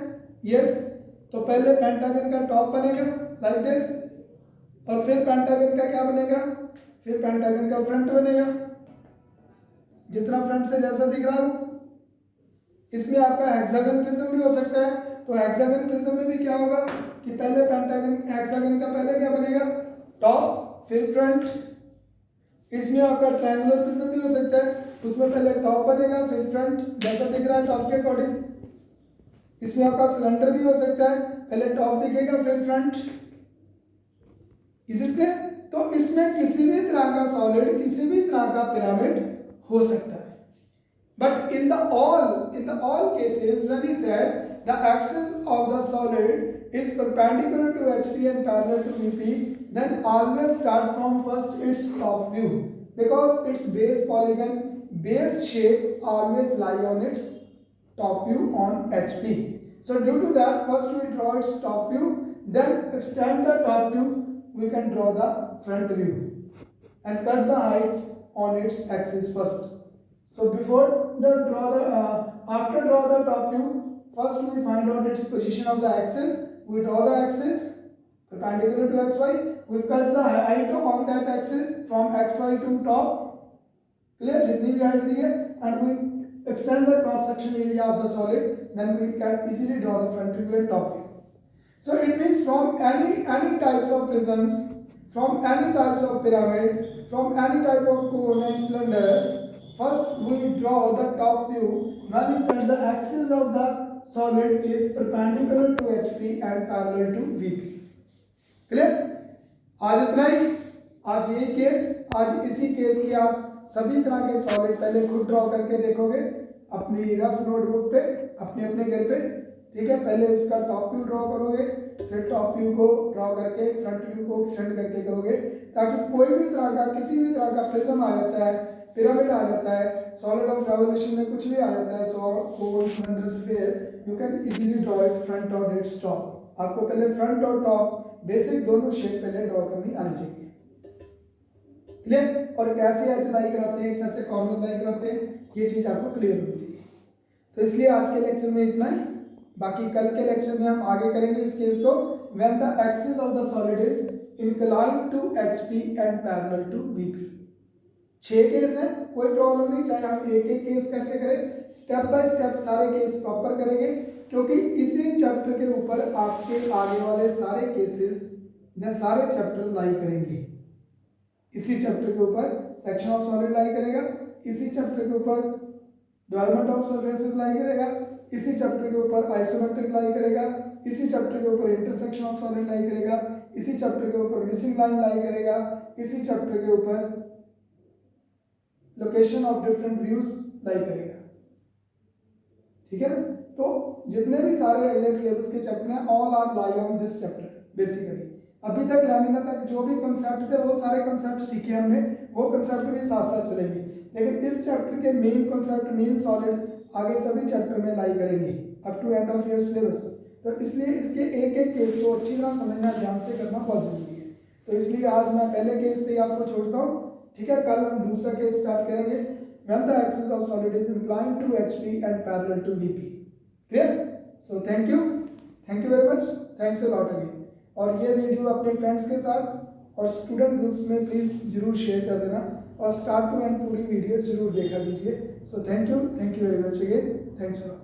यस. तो पहले पेंटागन का टॉप बनेगा लाइक दिस, और फिर पेंटागन का क्या बनेगा, फिर पेंटागन का फ्रंट बनेगा, जितना फ्रंट से जैसा दिख रहा हो. इसमें आपका हेक्सागन प्रिज्म भी हो सकता है. तो हेक्सागन प्रिज्म में भी क्या होगा कि पहले पेंटागन हेक्सागन का पहले क्या बनेगा, टॉप फिर फ्रंट. इसमें आपका ट्रायंगुलर प्रिज्म भी हो सकता है, उसमें पहले टॉप बनेगा फिर फ्रंट, जैसा दिख रहा है टॉप के अकॉर्डिंग. इसमें आपका सिलेंडर भी हो सकता है, पहले टॉप दिखेगा फिर फ्रंट. Is it clear. तो इसमें किसी भी तरह का सॉलिड, किसी भी तरह का पिरामिड हो सकता है. But in the all cases when he said the axis of the solid is perpendicular to HP and parallel to VP, then always start from first its top view, because its base polygon, base shape always lie on its top view on HP. So due to that, first we draw its top view, then extend the top view, we can draw the front view and cut the height on its axis first. So before after draw the top view, first we find out its position of the axis. We draw the axis perpendicular to xy. We cut the height on that axis from xy to top. Clear? जितनी भी height दी है, and we extend the cross section area of the solid. Then we can easily draw the front view and top view. So it means from any types of prisms, from any types of pyramid, from any type of cone and cylinder. First we draw the top view when he said the axis of the solid is perpendicular to HP and parallel to VP. Clear? आज इतना ही. आज ये case, आज इसी case की आप सभी तरह के सॉलिड पहले खुद ड्रॉ करके देखोगे अपनी रफ नोटबुक पे, अपने अपने घर पे. ठीक है. पहले उसका टॉप व्यू ड्रॉ करोगे, फिर टॉप व्यू को ड्रॉ करके फ्रंट व्यू को एक्सटेंड करके करोगे, ताकि कोई भी तरह का, किसी भी तरह का प्रिज्म आ जाता है, पिरामिड आ जाता है, सॉलिड ऑफ रेवोल्यूशन में कुछ भी आ जाता है, cone cylinder sphere, you can easily draw it front और इट्स टॉप. आपको पहले फ्रंट और टॉप बेसिक दोनों शेप पहले ड्रॉ करनी आनी चाहिए. क्लियर? और कैसे एज लाई कराते हैं, कैसे कॉर्नर लाई कराते हैं, ये चीज आपको क्लियर होनी चाहिए. तो इसलिए आज के लेक्चर में इतना ही. बाकी कल के लेक्चर में हम आगे करेंगे इस केस को, when the axis of the solid is inclined to HP and parallel to VP. 6 case है, कोई प्रॉब्लम नहीं, चाहे हम एक एक केस करके करें, स्टेप बाय स्टेप सारे केस प्रॉपर करेंगे, क्योंकि इसी चैप्टर के ऊपर आपके आगे वाले सारे केसेस या सारे चैप्टर लाई करेंगे. इसी चैप्टर के ऊपर सेक्शन ऑफ सॉलिड लाई करेगा, इसी चैप्टर के ऊपर डेवलपमेंट ऑफ सरफेसेस लाई करेगा, इसी चैप्टर के ऊपर आइसोमेट्रिक लाई करेगा, इसी चैप्टर के ऊपर इंटरसेक्शन ऑफ सॉलिड लाई करेगा, इसी चैप्टर के ऊपर मिसिंग लाइन लाई करेगा, इसी चैप्टर के ऊपर लोकेशन ऑफ डिफरेंट व्यूज लाई करेगा। ठीक है ना। तो जितने भी सारे अगले सिलेबस के चैप्टर हैं all are lie on this chapter basically. अभी तक लैमिना तक जो भी कंसेप्ट थे वो सारे कंसेप्ट सीखे हमने, वो कंसेप्ट भी साथ साथ चलेंगे, लेकिन इस चैप्टर के मेन कंसेप्ट मेन सॉलिड आगे सभी चैप्टर में लाई करेंगे up to end of your syllabus. तो इसलिए इसके एक एक केस को अच्छी तरह समझना, ध्यान से करना बहुत जरूरी है। तो इसलिए आज मैं पहले केस पे आपको छोड़ता हूँ, ठीक है। कल हम दूसरा केस स्टार्ट करेंगे, when the axis of solid is inclined to HP and parallel to VP। clear? So thank you very much, thanks a lot again। और ये वीडियो अपने फ्रेंड्स के साथ और स्टूडेंट ग्रुप्स में प्लीज़ जरूर शेयर कर देना, और स्टार्ट टू एंड पूरी वीडियो जरूर देखा कीजिए। सो thank you very much again, thanks a lot.